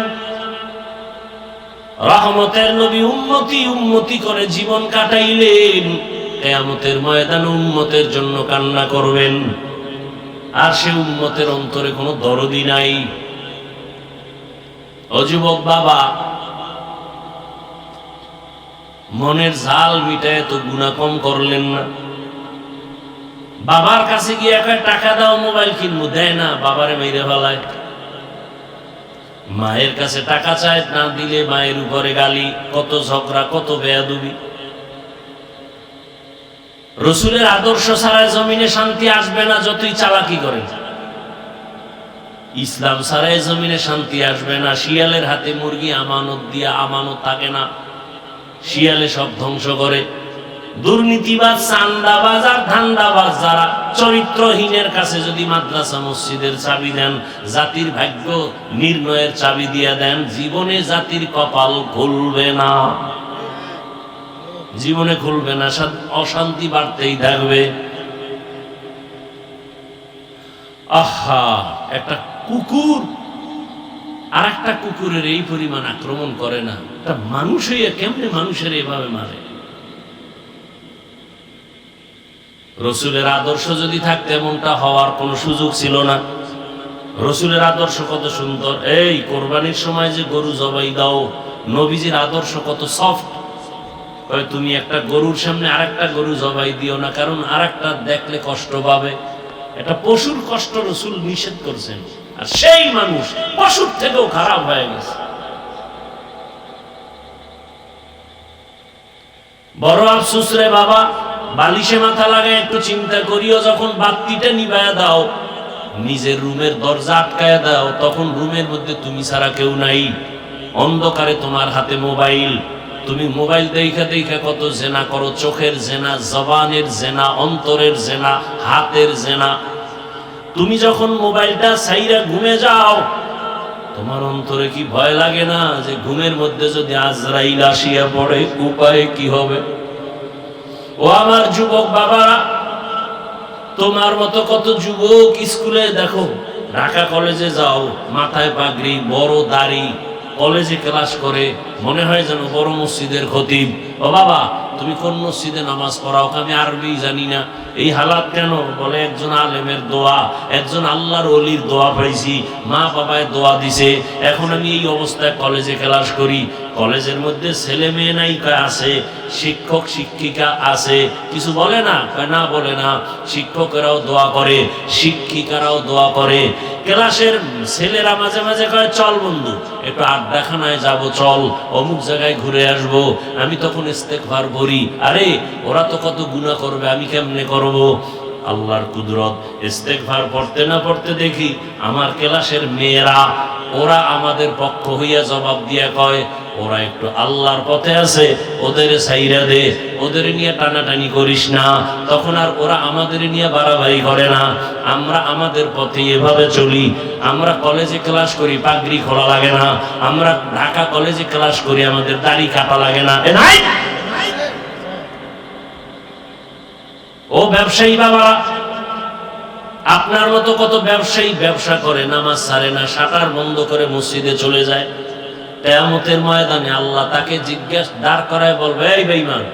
রহমতের নবী উম্মতি উম্মতি করে জীবন কাটাইলেন, কিয়ামতের ময়দানে উম্মতের জন্য কান্না করবেন। আর সে উম্মতের অন্তরে কোনো দরদি নাই। ও যুবক বাবা, মনের ঝাল মিটায় তো গুনাহ কম করলেন না। বাবার কাছে গিয়ে একটা টাকা দাও মোবাইল কিনবো, দেয় না, বাবারে মেরে ফেলায়। মায়ের কাছে টাকা চায়, না দিলে মায়ের উপরে গালি, কত ঝগড়া, কত বেয়াদবি। রসুলের আদর্শ ছাড়াই জমিনে শান্তি আসবে না, যতই চালাকি করেন। ইসলাম ছাড়াই জমিনে শান্তি আসবে না। শিয়ালের হাতে মুরগি আমানত দিয়া আমানত থাকে না, শিয়ালে সব ধ্বংস করে। দুর্নীতিবাজ, চান্দাবাজ আর ধান্দাবাজ যারা, চরিত্রহীনের কাছে যদি মাদ্রাসা মসজিদের চাবি দেন, জাতির ভাগ্য নির্ণয়ের চাবি দিয়া দেন, জীবনে জাতির কপাল খুলবে না, জীবনে খুলবে না, অশান্তি বাড়তেই থাকবে। আহা, একটা কুকুর আর একটা কুকুরের এই পরিমাণ আক্রমণ করে না, একটা মানুষ হইয়া কেমনে মানুষের এভাবে মারে? রসুলের আদর্শ যদি থাকতে এমনটা হওয়ার কোনো সুযোগ ছিল না। রসুলের আদর্শ কত সুন্দর। এই কোরবানির সময় যে গরু জবাই দাও, নবীজির আদর্শ কত সফট। তুমি একটা গরুর সামনে আরেকটা গরু জবাই দিও না, কারণ আরেকটা দেখলে কষ্ট পাবে। এটা পশুর কষ্ট রসুল নিষেধ করছেন, আর সেই মানুষ পশুর থেকেও খারাপ হয়ে গেছে। বড় আফসোস রে বাবা, বালিশে মাথা লাগায় একটু চিন্তা করিও, যখন বাতিটা নিভায়া দাও, নিজের রুমের দরজা আটকায় দাও, তখন রুমের মধ্যে তুমি ছাড়া কেউ নাই, অন্ধকারে তোমার হাতে মোবাইল। তুমি মোবাইল দেখা দেখা কত জেনা করো, চোখের জেনা, জবানের জেনা, অন্তরের জেনা, হাতের জেনা। তুমি যখন মোবাইলটা ছাইরা ঘুমে যাও, তোমার অন্তরে কি ভয় লাগে না যে ঘুমের মধ্যে যদি আজরাইল আসিয়া পড়ে, উপায় কি হবে? ও আমার যুবক বাবারা, তোমার মতো কত যুবক স্কুলে দেখো, ঢাকা কলেজে যাও, মাথায় পাগড়ি, বড় দাড়ি, কলেজে ক্লাস করে, মনে হয় যেন বড় মসজিদের খতিব। ও বাবা, তুমি কোন মসজিদে নামাজ পড়াও? আমি আরবি জানি না। এই হালাত কেন? বলে একজন আলেমের দোয়া, একজন আল্লাহর ওলির দোয়া পাইছি, মা বাবায় দোয়া দিছে, এখন আমি এই অবস্থায় কলেজে ক্লাস করি। কলেজের মধ্যে ছেলে মেয়ে নাই? কয় আছে। শিক্ষক শিক্ষিকা আছে, কিছু বলে না? কয় না, বলে না। শিক্ষকেরাও দোয়া করে, শিক্ষিকারাও দোয়া করে। ক্লাসের ছেলেরা মাঝে মাঝে কয় চল বন্ধু একটু আড্ডাখানায় যাব, চল অমুক জায়গায় ঘুরে আসবো। আমি তখন ইস্তেগফার করি, আরে ওরা তো কত গুনাহ করবে, আমি কেমনে করব? আল্লাহর কুদরত, ইস্তেগফার পড়তে না পড়তে দেখি আমার ক্লাসের মেয়েরা, ওরা আমাদের পক্ষ হইয়া জবাব দিয়া কয় ওরা একটু আল্লাহর পথে আছে, ওদের সাইরা দে, ওদের নিয়ে টানাটানি করিস না। তখন আর ওরা আমাদের নিয়ে বাড়াবাড়ি করে না। আমরা আমাদের পথে এভাবে চলি। আমরা কলেজে ক্লাস করি, পাগড়ি খোলা লাগে না। আমরা ঢাকা কলেজে ক্লাস করি, আমাদের দাড়ি কাটা লাগে না। এ নাই ও ব্যবসায়ী বাবা, আপনার মতো কত ব্যবসায়ী ব্যবসা করে, নামাজ ছাড়ে না, শাটার বন্ধ করে মসজিদে চলে যায়। কিয়ামতের ময়দানে আল্লাহ তাকে দাঁড় করায় বলবে, এই বেঈমান,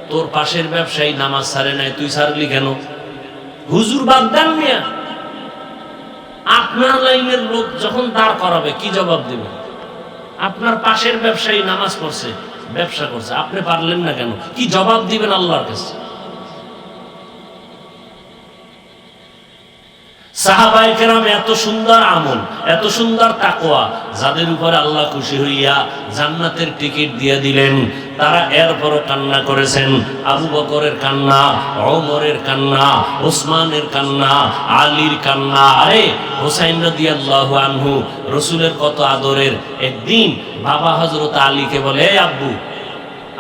তোর পাশের ব্যবসায়ী নামাজ ছাড়ে নাই, তুই ছাড়লি কেন? হুজুর বাদ দেন মিয়া। আপনার লাইনের লোক যখন দাঁড় করাবে কি জবাব দেবে? আপনার পাশের ব্যবসায়ী নামাজ পড়ছে, ব্যবসা করছে, আপনি পারলেন না কেন? কি জবাব দিবেন আল্লাহর কাছে? সাহাবায়ে কেরাম এত সুন্দর আমল, এত সুন্দর তাকওয়া, যাদের উপরে আল্লাহ খুশি হইয়া জান্নাতের টিকিট দিয়ে দিলেন, তারা এরপরও কান্না করেছেন। আবু বকরের কান্না, ওমরের কান্না, ওসমানের কান্না, আলীর কান্না। আরে হুসাইন রাদিয়াল্লাহু আনহু রাসূলের কত আদরের। একদিন বাবা হযরত আলীকে বলে, এই আব্বু,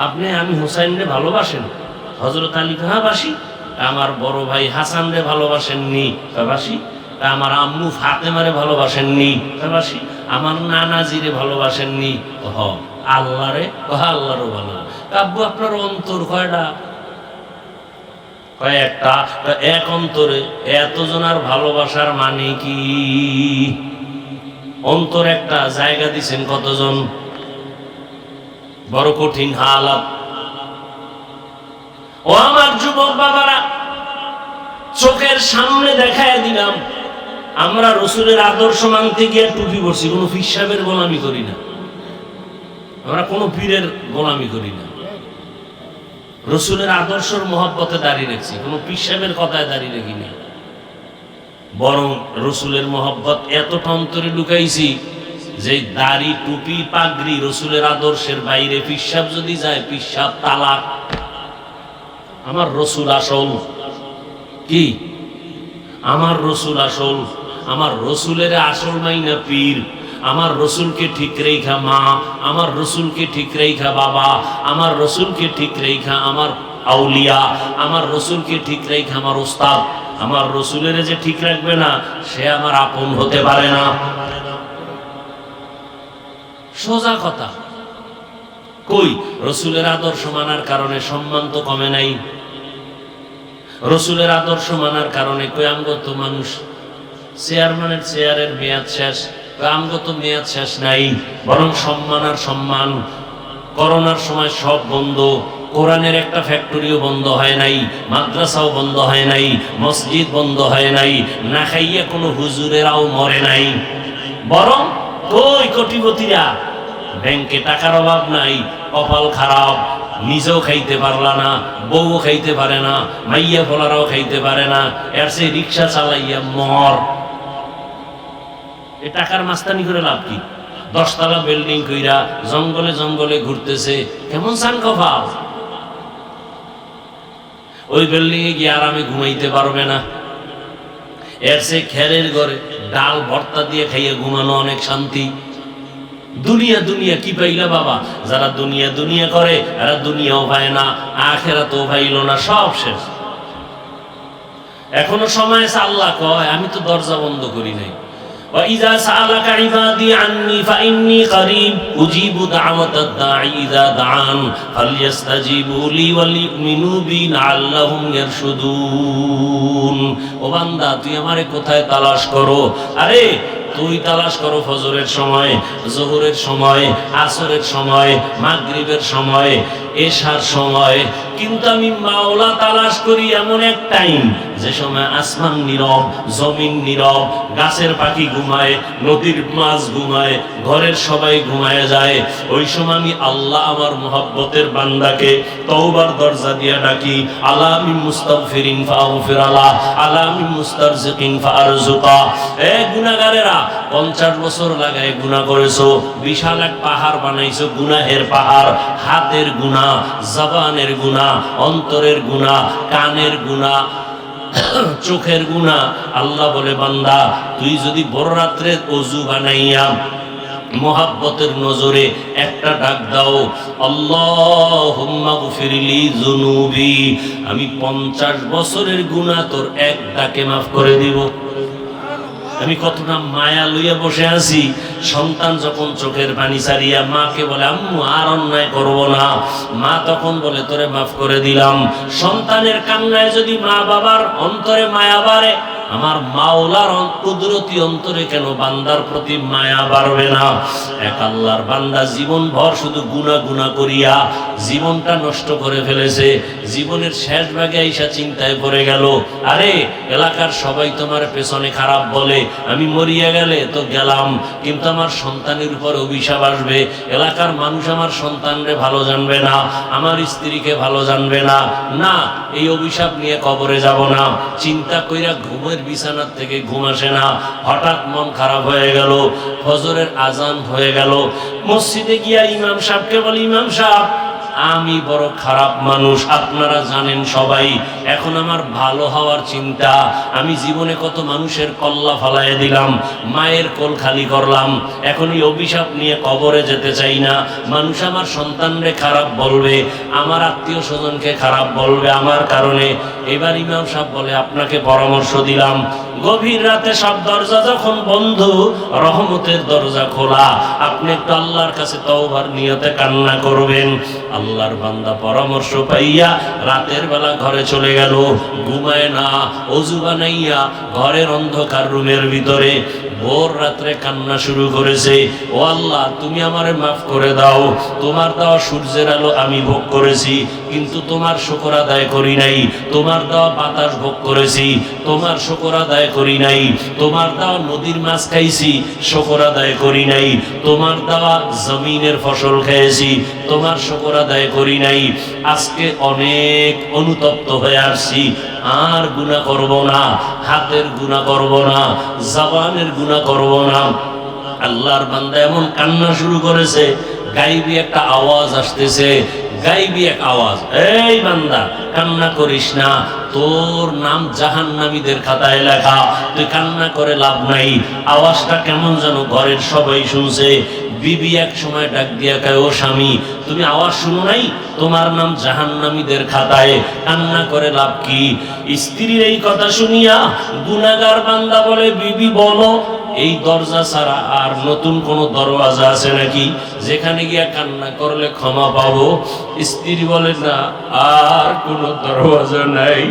আপনি আমি হুসাইনরে ভালোবাসেন? হযরত আলী হ্যাঁ বাসি। আমার বড় ভাই হাসান রে ভালোবাসেননি? বাসি। আমার আম্মু ফাতেমারে ভালোবাসেননি? বাসি। আমার নানাজিরে ভালোবাসেননি? হ। আল্লাহরে? আল্লাহরও ভালো। আব্বু আপনার অন্তর কয়টা? কয়েকটা। এক অন্তরে এতজনের ভালোবাসার মানে কি? অন্তর একটা, জায়গা দিছেন কতজন? বড় কঠিন হালাত। ও আমার যুবক বাবারা, চোখের সামনে দেখায় দিলাম, আমরা রসুলের আদর্শ মানতে গিয়ে টুপি পরছি, কোনো পীর সাহেবের গোলামি করি না, আমরা কোনো পীরের গোলামি করি না। রসুলের আদর্শের মহব্বতে দাঁড়িয়ে রাখছি, কোনো পীর সাহেবের কথায় দাঁড়িয়ে রাখি না। বরং রসুলের মহব্বত এতটা অন্তরে ঢুকাইছি যে দাড়ি, টুপি, পাগড়ি রসুলের আদর্শের বাইরে পীর সাহেব যদি যায়, পীর সাহেব তালাক। আমার রসুল আসল। কি? আমার রসুল আসল। আমার রসুলের আসল মাইনা পীর। আমার রসুলকে ঠিক রেখা মা, আমার রসুলকে ঠিক রেখা বাবা, আমার রসুলকে ঠিক রেখা আমার আউলিয়া, আমার রসুলকে ঠিক রেখা আমার ওস্তাদ। আমার রসুলের যে ঠিক রাখবে না, সে আমার আপন হতে পারে না। সোজা কথা। কই রসুলের আদর্শ মানার কারণে সম্মান তো কমে নাই। রসুলের আদর্শ মানার কারণে কই আমগত মানুষ চেয়ারম্যানের চেয়ারের মেয়াদ শেষ, আমগত মেয়াদ শেষ নাই, বরং সম্মান আর সম্মান। করোনার সময় সব বন্ধ, কোরআনের একটা ফ্যাক্টরিও বন্ধ হয় নাই, মাদ্রাসাও বন্ধ হয় নাই, মসজিদ বন্ধ হয় নাই, না খাইয়া কোনো হুজুরেরাও মরে নাই। বরং কই কোটিপতিরা, ব্যাংকে টাকার অভাব নাই, কপাল খারাপ, নিজেও খাইতে পারলা না, বউও খাইতে পারে না, মাইয়া ফলারাও খাইতে পারে না, এর সে রিক্সা চালাইয়া মর। এ টাকার মাস্তানি করে লাভ কি? 10 তলা বিল্ডিং কইরা জঙ্গলে জঙ্গলে ঘুরতেছে, কেমন সান কপাল। ওই বিল্ডিং এ গিয়ে আরামে ঘুমাইতে পারবে না। এর সে খেরের ঘরে ডাল ভর্তা দিয়ে খাইয়ে ঘুমানো অনেক শান্তি। দুনিয়া দুনিয়া কি পাইলা বাবা? যারা দুনিয়া দুনিয়া করে এরা দুনিয়াও পায় না, আখিরাতও পাইল না, সব শেষ। এখনো সময় আছে। আল্লাহ কয় আমি তো দরজা বন্ধ করি নাই। وَإِذَا سَأَلَكَ عِبَادِي عَنِّي فَإِنِّي قَرِيبٌ أُجِيبُ دَعْوَةَ الدَّاعِ إِذَا دَعَانِ فَلْيَسْتَجِيبُوا لِي وَلْيُؤْمِنُوا بِي لَعَلَّهُمْ يَرْشُدُونَ। ও বান্দা, তুই আমারে কোথায় তালাশ করো? আরে তুই তালাশ করো ফজরের সময়, জোহরের সময়, আসরের সময়, মাগরিবের সময়। এশার সময়, কিন্তু আমি মাওলা তালাশ করি এমন এক টাইম যে সময় আসমান নীরব, জমিন নীরব, গাছের পাখি ঘুমায়, নদীর মাছ ঘুমায়, ঘরের সবাই ঘুমায় যায়। ওই সময় আমি আল্লাহ আমার মুহাব্বতের বান্দাকে তওবার দরজা দিয়া ডাকি, আলা মিন মুস্তাগফিরিন ফাগফির আলা, আলা মিন মুস্তারজিকিন ফারজুকা। এ গুনাহগারেরা, 50 বছর লাগায় গুনাহ করেছো, বিশাল এক পাহাড় বানাইছো, গুনাহের পাহাড়, হাতের গুনাহ, জবানের গুনাহ, অন্তরের গুনাহ, কানের গুনাহ, চোখের গুনাহ। আল্লাহ বলে, বান্দা তুই যদি বড় রাত্রে ওযু বানাইয়া মোহাব্বতের নজরে একটা ডাক দাও, আল্লাহুম্মা গফিরলি যুনুবি, আমি 50 বছরের গুনাহ তোর এক ডাকে মাফ করে দিব। আমি কতটা মায়া লইয়া বসে আছি। সন্তান যখন চোখের পানি ছাড়িয়া মাকে বলে, আম্মু আর অন্যায় করব না, মা তখন বলে, তোরে মাফ করে দিলাম। সন্তানের কান্নায় যদি মা বাবার অন্তরে মায়া বাড়ে, আমার মাওলার কুদরতি অন্তরে কেন বান্দার প্রতি মায়া বাড়বে না? এক আল্লাহর বান্দা জীবন ভর শুধু গুনাহ গুনাহ করিয়া জীবনটা নষ্ট করে ফেলেছে। জীবনের শেষ ভাগে আইসা চিন্তায় পড়ে গেল, আরে এলাকার সবাই তোমার পেছনে খারাপ বলে, আমি মরিয়া গেলে তো গেলাম, কিন্তু আমার সন্তানের উপর অভিশাপ আসবে। এলাকার মানুষ আমার সন্তানরে ভালো জানবে না, আমার স্ত্রীকে ভালো জানবে না, না এই অভিশাপ নিয়ে কবরে যাব না। চিন্তা কইরা ঘুমের বিছানার থেকে ঘুম আসে না। হঠাৎ মন খারাপ হয়ে গেল, ফজরের আজান হয়ে গেল। মসজিদে গিয়া ইমাম সাহেবকে বলি, ইমাম সাহেব আমি বড় খারাপ মানুষ, আপনারা জানেন সবাই, এখন আমার ভালো হওয়ার চিন্তা, আমি জীবনে কত মানুষের কল্লা ফালাইয়া দিলাম, মায়ের কোল খালি করলাম, এখন এই অভিশাপ নিয়ে কবরে যেতে চাই না। মানুষ আমার সন্তানরে খারাপ বলবে, আমার আত্মীয় স্বজনকে খারাপ বলবে আমার কারণে। এবার ইমাম সাহেব বলে, আপনাকে পরামর্শ দিলাম, গভীর রাতে সব দরজা যখন বন্ধ, রহমতের দরজা খোলা, আপনি একটু আল্লাহর কাছে তওবার নিয়তে কান্না করবেন। আল্লাহর বান্দা পরামর্শ পাইয়া রাতের বেলা ঘরে চলে গেল, ঘুমায় না, ওযু বানাইয়া ঘরের অন্ধকার রুমের ভিতরে ভোর রাত্রে কান্না শুরু করেছে, ও আল্লাহ তুমি আমারে মাফ করে দাও, তোমার দেওয়া সূর্যের আলো আমি ভোগ করেছি, কিন্তু তোমার শুকর আদায় করি নাই, তোমার দেওয়া বাতাস ভোগ করেছি, তোমার শুকর আদায় করি নাই, তোমার দেওয়া নদীর মাছ খাইছি, শুকর আদায় করি নাই, তোমার দেওয়া জমিনের ফসল খেয়েছি, তোমার শুকর আদায় করি নাই। আজকে অনেক অনুতপ্ত হয়ে আসছি, আর গুনাহ করব না, হাতের গুনাহ করব না, জবানের গুনাহ করব না। আল্লাহর বান্দা এমন কান্না শুরু করেছে, গাইবি একটা আওয়াজ আসতেছে, গাইবি এক আওয়াজ, এই বান্দা কান্না করিস না, তোর নাম জাহান্নামীদের খাতায় লেখা, তুই কান্না করে লাভ নাই। আওয়াজটা কেমন যেন ঘরের সবাই শুনছে। বিবি এক সময় ডাক দিয়া কয়, ও স্বামী তুমি আওয়াজ শুনো নাই? তোমার নাম জাহান্নামীদের খাতায়, কান্না করে লাভ কি? স্ত্রীর এই কথা শুনিয়া গুনাহগার বান্দা বলে, বিবি বলো এই দরজা ছাড়া আর নতুন কোন দরওয়াজা আছে নাকি, যেখানে গিয়া কান্না করলে ক্ষমা পাবো? স্ত্রী বলে, না আর কোন দরওয়াজা নাই।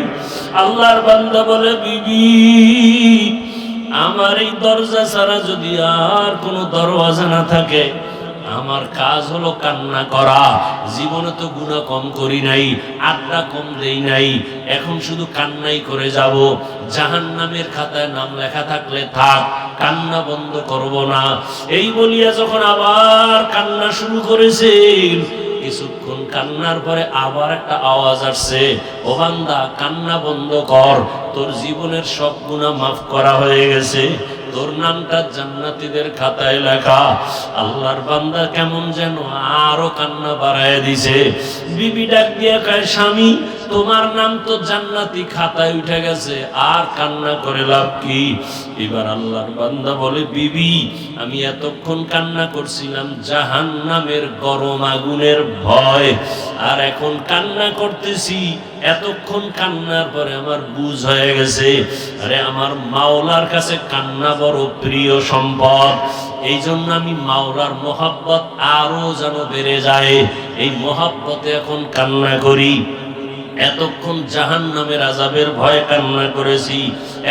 আল্লাহর বান্দা বলে, বিবি আমার এই দরজা ছাড়া যদি আর কোনো দরওয়াজা না থাকে, আমার কাজ হলো কান্না করা। জীবনে তো গুনাহ কম করি নাই, আড্ডা কম দেই নাই, এখন শুধু কান্নাই করে যাব। জাহান্নামের খাতায় নাম লেখা থাকলে থাক, কান্না বন্ধ করব না। এই বলিয়া যখন আবার কান্না শুরু করেছেন, কিছুক্ষণ কান্নার পরে আবার একটা আওয়াজ আসছে, ও বান্দা কান্না বন্ধ কর, তোর জীবনের সব গুনাহ মাফ করা হয়ে গেছে, তোর নামটা জান্নাতীদের খাতায় লেখা। আল্লাহর বান্দা কেমন যেন আরো কান্না বাড়ায় দিছে। বিবি ডাক দিয়া কয়, স্বামী তোমার নাম তো জান্নাতি খাতায় উঠে গেছে, আর কান্না করে লাভ কি? এবার আল্লাহর বান্দা বলে, বিবি আমি এতক্ষণ কান্না করছিলাম জাহান্নামের গরম আগুনের ভয়, আর এখন কান্না করতেছি, এতক্ষণ কান্নার পরে আমার বুঝ হয়ে গেছে, আরে আমার মাওলার কাছে কান্না বড় প্রিয় সম্পদ। এই জন্য আমি মাওলার মহব্বত আরো যেন বেড়ে যায়, এই মহব্বতে এখন কান্না করি। এতক্ষণ জাহান্নামের আযাবের ভয়ে কান্না করেছি,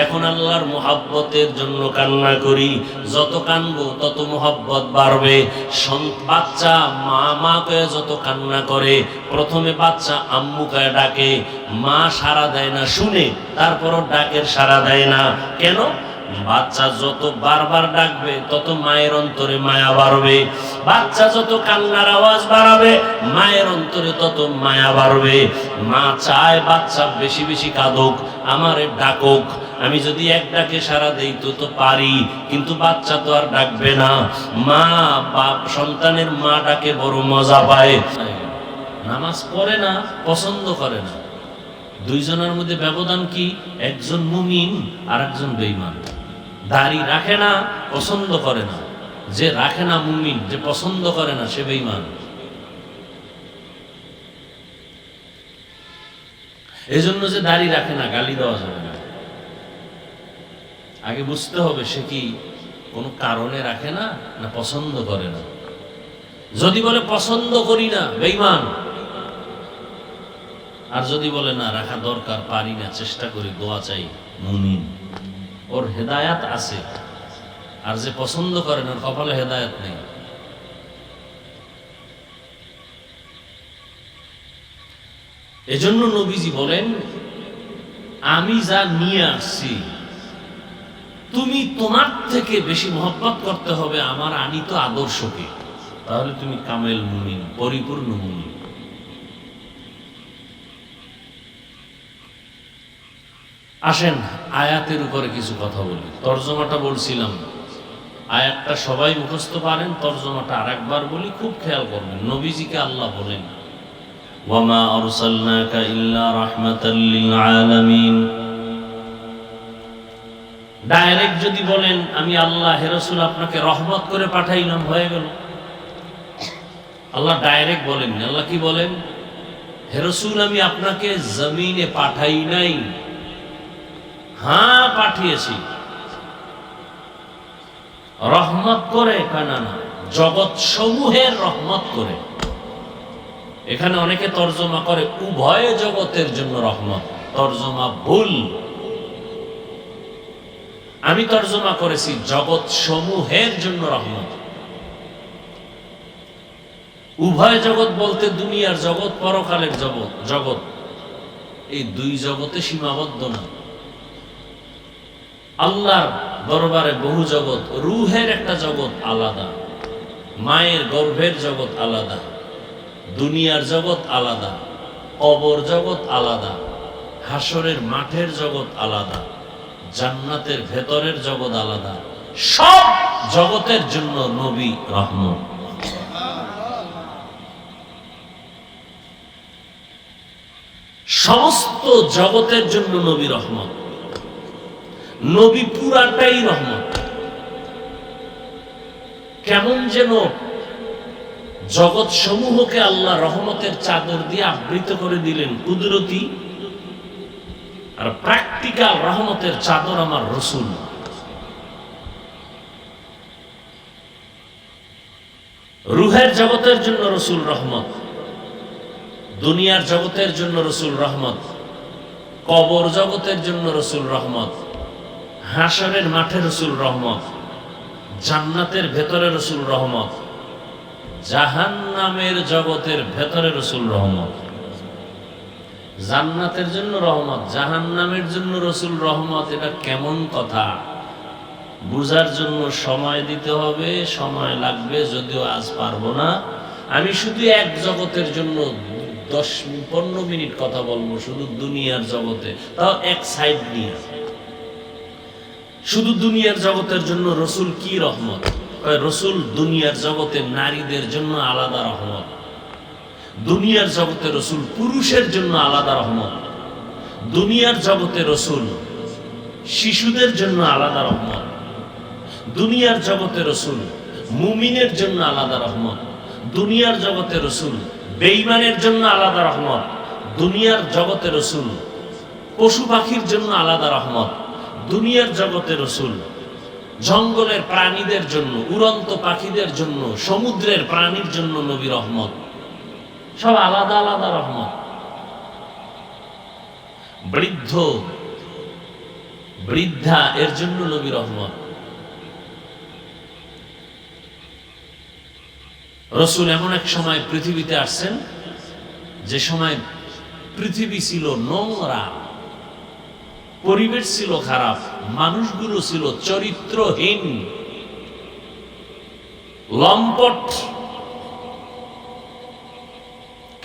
এখন আল্লাহর মুহাব্বতের জন্য কান্না করি, যত কানবো তত মুহাব্বত বাড়বে। বাচ্চা মাকে যত কান্না করে, প্রথমে বাচ্চা আম্মুকে ডাকে, মা সাড়া দেয় না শুনে, তারপরও ডাকের সাড়া দেয় না। কেন? বাচ্চা যত বারবার ডাকবে তত মায়ের অন্তরে মায়া বাড়বে, বাচ্চা যত কান্নার আওয়াজ বাড়াবে মায়ের অন্তরে তত মায়া বাড়বে। মা চায় বাচ্চা বেশি বেশি কাঁদুক, আমারে ডাকুক, আমি যদি এক ডাকে সাড়া দেই তো পারি, কিন্তু বাচ্চা তো আর ডাকবে না। মা বাপ সন্তানের মা ডাকে বড় মজা পায়। নামাজ পড়ে না, পছন্দ করে না, দুইজনের মধ্যে ব্যবধান কি? একজন মুমিন আর একজন বেঈমান। দাড়ি রাখে না, পছন্দ করে না, যে রাখে না মুমিন, যে পছন্দ করে না সে বেঈমান। এই জন্য যে দাড়ি রাখে না গালি দেওয়া যাবে না, আগে বুঝতে হবে সে কি কোনো কারণে রাখে না, না পছন্দ করে না। যদি বলে পছন্দ করি না, বেঈমান। আর যদি বলে না রাখা দরকার, পারি না, চেষ্টা করি, দোয়া চাই, মুমিন। ওর হেদায়াত আছে। আর যে পছন্দ করে না, কপালে হেদায়াত নেই। এজন্য নবীজি বলেন, আমি যা নিয়ে আসছি তুমি তোমার থেকে বেশি মহব্বত করতে হবে আমার আনিত আদর্শকে, তাহলে তুমি কামেল মুমিন, পরিপূর্ণ মুমিন। আসেন আয়াতের উপরে কিছু কথা বলি। তরজমাটা বলছিলাম, আয়াতটা সবাই মুখস্থ পারেন, তরজমাটা আরেকবার বলি, খুব খেয়াল করবেন। নবীজিকে আল্লাহ বলেন, ওয়ামা আরসালনাকা ইল্লা রাহমাতাল লিল আলামিন। ডাইরেক্ট যদি বলেন আমি আল্লাহ হে রাসূল আপনাকে রহমত করে পাঠাইলাম, হয়ে গেল। আল্লাহ ডাইরেক্ট বলেন। আল্লাহ কি বলেন? হে রাসূল আমি আপনাকে জমিনে পাঠাই নাই, হ্যাঁ পাঠিয়েছি রহমত করে। কেন না, জগৎ সমূহের রহমত করে। এখানে অনেকে তর্জমা করে উভয় জগতের জন্য রহমত, তর্জমা ভুল। আমি তর্জমা করেছি জগৎ সমূহের জন্য রহমত। উভয় জগৎ বলতে দুনিয়ার জগৎ, পরকালের জগৎ, এই দুই জগতে সীমাবদ্ধ না। আল্লাহর দরবারে বহু জগৎ। রুহের একটা জগৎ আলাদা, মায়ের গর্ভের জগৎ আলাদা, দুনিয়ার জগৎ আলাদা, কবর জগৎ আলাদা, হাসরের মাঠের জগৎ আলাদা, জান্নাতের ভেতরের জগৎ আলাদা। সব জগতের জন্য নবী রহমত। সমস্ত জগতের জন্য নবী রহমত। নবী পুরাটাই রহমত। কেমন যেন জগৎ সমূহকে আল্লাহ রহমতের চাদর দিয়ে আবৃত করে দিলেন, কুদরতি আর প্র্যাকটিক্যাল রহমতের চাদর আমার রসুল। রুহের জগতের জন্য রসুল রহমত, দুনিয়ার জগতের জন্য রসুল রহমত, কবর জগতের জন্য রসুল রহমত, হাসরের মাঠে রসুল রহমত, জান্নাতের ভেতরে রসুল রহমত, জাহান্নামের জগতের ভেতরে রসুল রহমত। জান্নাতের জন্য রহমত, জাহান্নামের জন্য রসুল রহমত। এটা কেমন কথা? বুঝার জন্য সময় দিতে হবে, সময় লাগবে, যদিও আজ পারবো না। আমি শুধু এক জগতের জন্য 10-15 মিনিট কথা বলবো, শুধু দুনিয়ার জগতে, তাও এক সাইড নিয়ে। শুধু দুনিয়ার জগতের জন্য রসুল কি রহমত? রসুল দুনিয়ার জগতে নারীদের জন্য আলাদা রহমত, দুনিয়ার জগতে রসুল পুরুষের জন্য আলাদা রহমত, দুনিয়ার জগতে রসুল শিশুদের জন্য আলাদা রহমত, দুনিয়ার জগতে রসুল মুমিনের জন্য আলাদা রহমত, দুনিয়ার জগতে রসুল বেঈমানের জন্য আলাদা রহমত, দুনিয়ার জগতে রসুল পশু পাখির জন্য আলাদা রহমত, দুনিয়ার জগতে রসুল জঙ্গলের প্রাণীদের জন্য, উড়ন্ত পাখিদের জন্য, সমুদ্রের প্রাণীর জন্য নবী রহমত। সব আলাদা আলাদা রহমত। বৃদ্ধা, এর জন্য নবী রহমত। রসুল এমন এক সময় পৃথিবীতে আসছেন যে সময় পৃথিবী ছিল নোংরা, পরিবেশ ছিল খারাপ, মানুষগুলো ছিল চরিত্রহীন, লম্পট।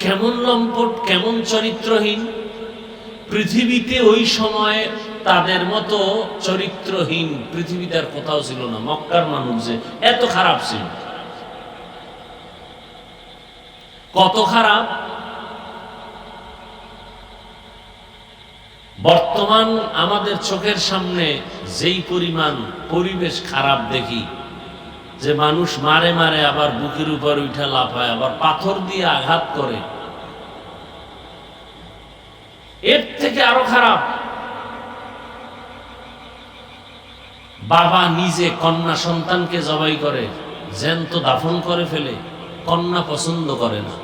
কেমন লম্পট, কেমন চরিত্রহীন! পৃথিবীতে ওই সময় তাদের মতো চরিত্রহীন পৃথিবীতে আর কোথাও ছিল না। মক্কার মানুষ যে এত খারাপ ছিল, কত খারাপ! বর্তমান আমাদের চোখের সামনে যেই পরিমাণ পরিবেশ খারাপ দেখি, যে মানুষ মারে মারে, আবার বুকের উপর উঠে লাফায়, আবার পাথর দিয়ে আঘাত করে, এর থেকে আরো খারাপ। বাবা নিজে কন্যা সন্তানকে জবাই করে, জ্যান্ত দাফন করে ফেলে, কন্যা পছন্দ করে না।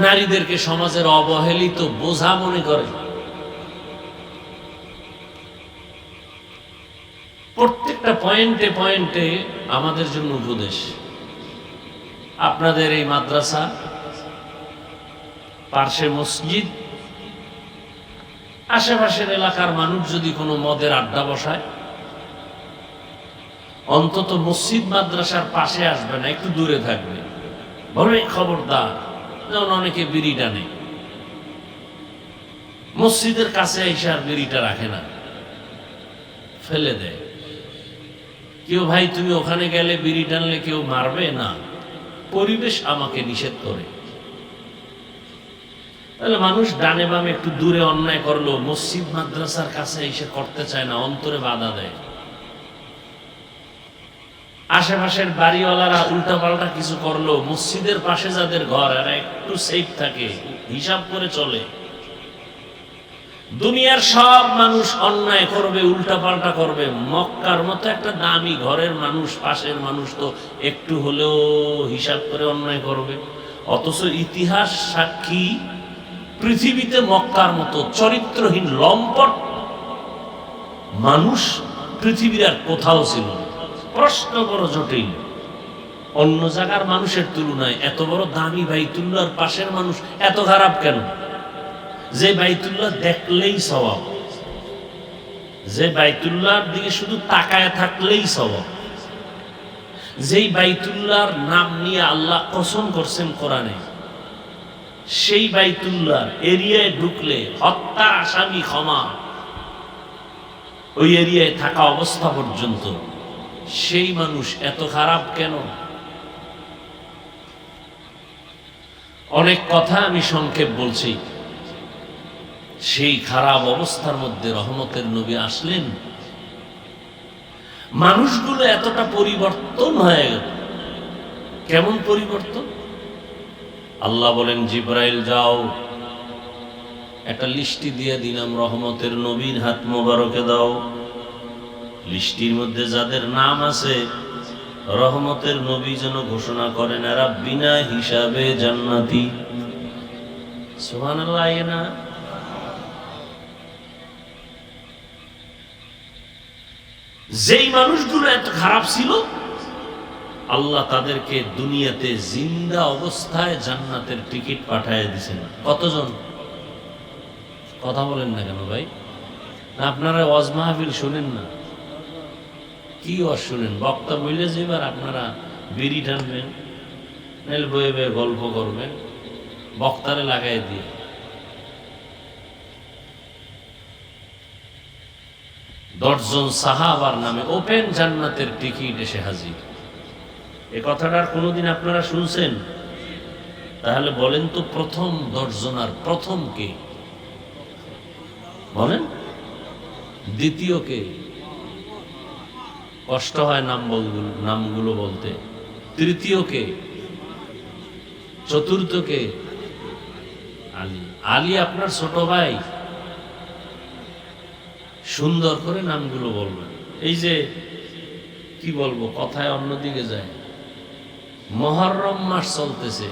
নারীদেরকে সমাজের অবহেলিত বোঝা মনে করে। প্রত্যেকটা পয়েন্টে পয়েন্টে আমাদের জন্য উপদেশ। আপনাদের এই মাদ্রাসা, পার্শ্বে মসজিদ, আশেপাশের এলাকার মানুষ যদি কোনো মদের আড্ডা বসায়, অন্তত মসজিদ মাদ্রাসার পাশে আসবে না, একটু দূরে থাকবে। বলে খবরদার। যেমন অনেকে বিড়ি টানে, মসজিদের কাছে এসে আর বিড়িটা রাখে না, ফেলে দেয়। কেউ ভাই তুমি ওখানে গেলে বিড়ি টানলে কেউ মারবে না, পরিবেশ আমাকে নিষেধ করে। তাহলে মানুষ ডানে বামে একটু দূরে অন্যায় করলো, মসজিদ মাদ্রাসার কাছে এসে করতে চায় না, অন্তরে বাধা দেয়। আশেপাশের বাড়িওয়ালারা উল্টাপাল্টা কিছু করলো, মসজিদের পাশে যাদের ঘর এরা একটু সেফ থাকে, হিসাব করে চলে। দুনিয়ার সব মানুষ অন্যায় করবে, উল্টাপাল্টা করবে, মক্কার মতো একটা দামি ঘরের মানুষ, পাশের মানুষ তো একটু হলেও হিসাব করে অন্যায় করবে। অথচ ইতিহাস সাক্ষী, পৃথিবীতে মক্কার মতো চরিত্রহীন লম্পট মানুষ পৃথিবীর আর কোথাও ছিল না। প্রশ্ন বড় জটিল। অন্য জায়গার মানুষের তুলনায় এত বড় দামি বাইতুল্লাহর পাশের মানুষ এত খারাপ কেন? যে বাইতুল্লাহ দেখলেই সওয়াব, যে বাইতুল্লাহর দিকে শুধু তাকায় থাকলেই সওয়াব, যেই বাইতুল্লাহর নাম নিয়ে আল্লাহ কসম করছেন কোরআনে, সেই বাইতুল্লাহ এরিয়ায় ঢুকলে হত্যার আসামি ক্ষমা, ওই এরিয়ায় থাকা অবস্থা পর্যন্ত। সেই মানুষ এত খারাপ কেন? অনেক কথা আমি সংক্ষেপ বলছি। সেই খারাপ অবস্থার মধ্যে রহমতের নবী আসলেন, মানুষগুলো এতটা পরিবর্তন হয়ে গেল। কেমন পরিবর্তন? আল্লাহ বলেন, জিব্রাইল যাও, একটা লিস্টি দিয়ে দিলাম, রহমতের নবীর হাত মোবারকে দাও। লিস্টির মধ্যে যাদের নাম আছে, রহমতের নবী যেন ঘোষণা করেন এরা বিনা হিসাবে জান্নাতি। সুবহানাল্লাহ। না, যেই মানুষগুলো এত খারাপ ছিল, আল্লাহ তাদেরকে দুনিয়াতে জিন্দা অবস্থায় জান্নাতের টিকিট পাঠিয়ে দিয়েছেন। কতজন? কথা বলেন না কেন ভাই? না আপনারা ওয়াজ মাহফিল শুনেন না? কি ওয়াজ শুনেন? বক্তা বললে যে এবার আপনারা বিড়ি টানবেন, নাহলে বয়ে বয়ে গল্প করবেন, বক্তারে লাগাই দিয়ে। 10 জন সাহাবার নামে ওপেন জান্নাতের টিকিট এসে হাজির। এ কথাটার কোনোদিন আপনারা শুনছেন? তাহলে বলেন তো, প্রথম 10 জনার প্রথম কে? বলেন। দ্বিতীয় কে? কষ্ট হয় নামগুলো বলতে। তৃতীয় কে? চতুর্থ কে? আলী। আলী আপনার ছোট ভাই। সুন্দর করে নামগুলো বলবেন। এই যে কি বলবো, কথায় অন্যদিকে যায়। মুহররম মাস চলতেছে,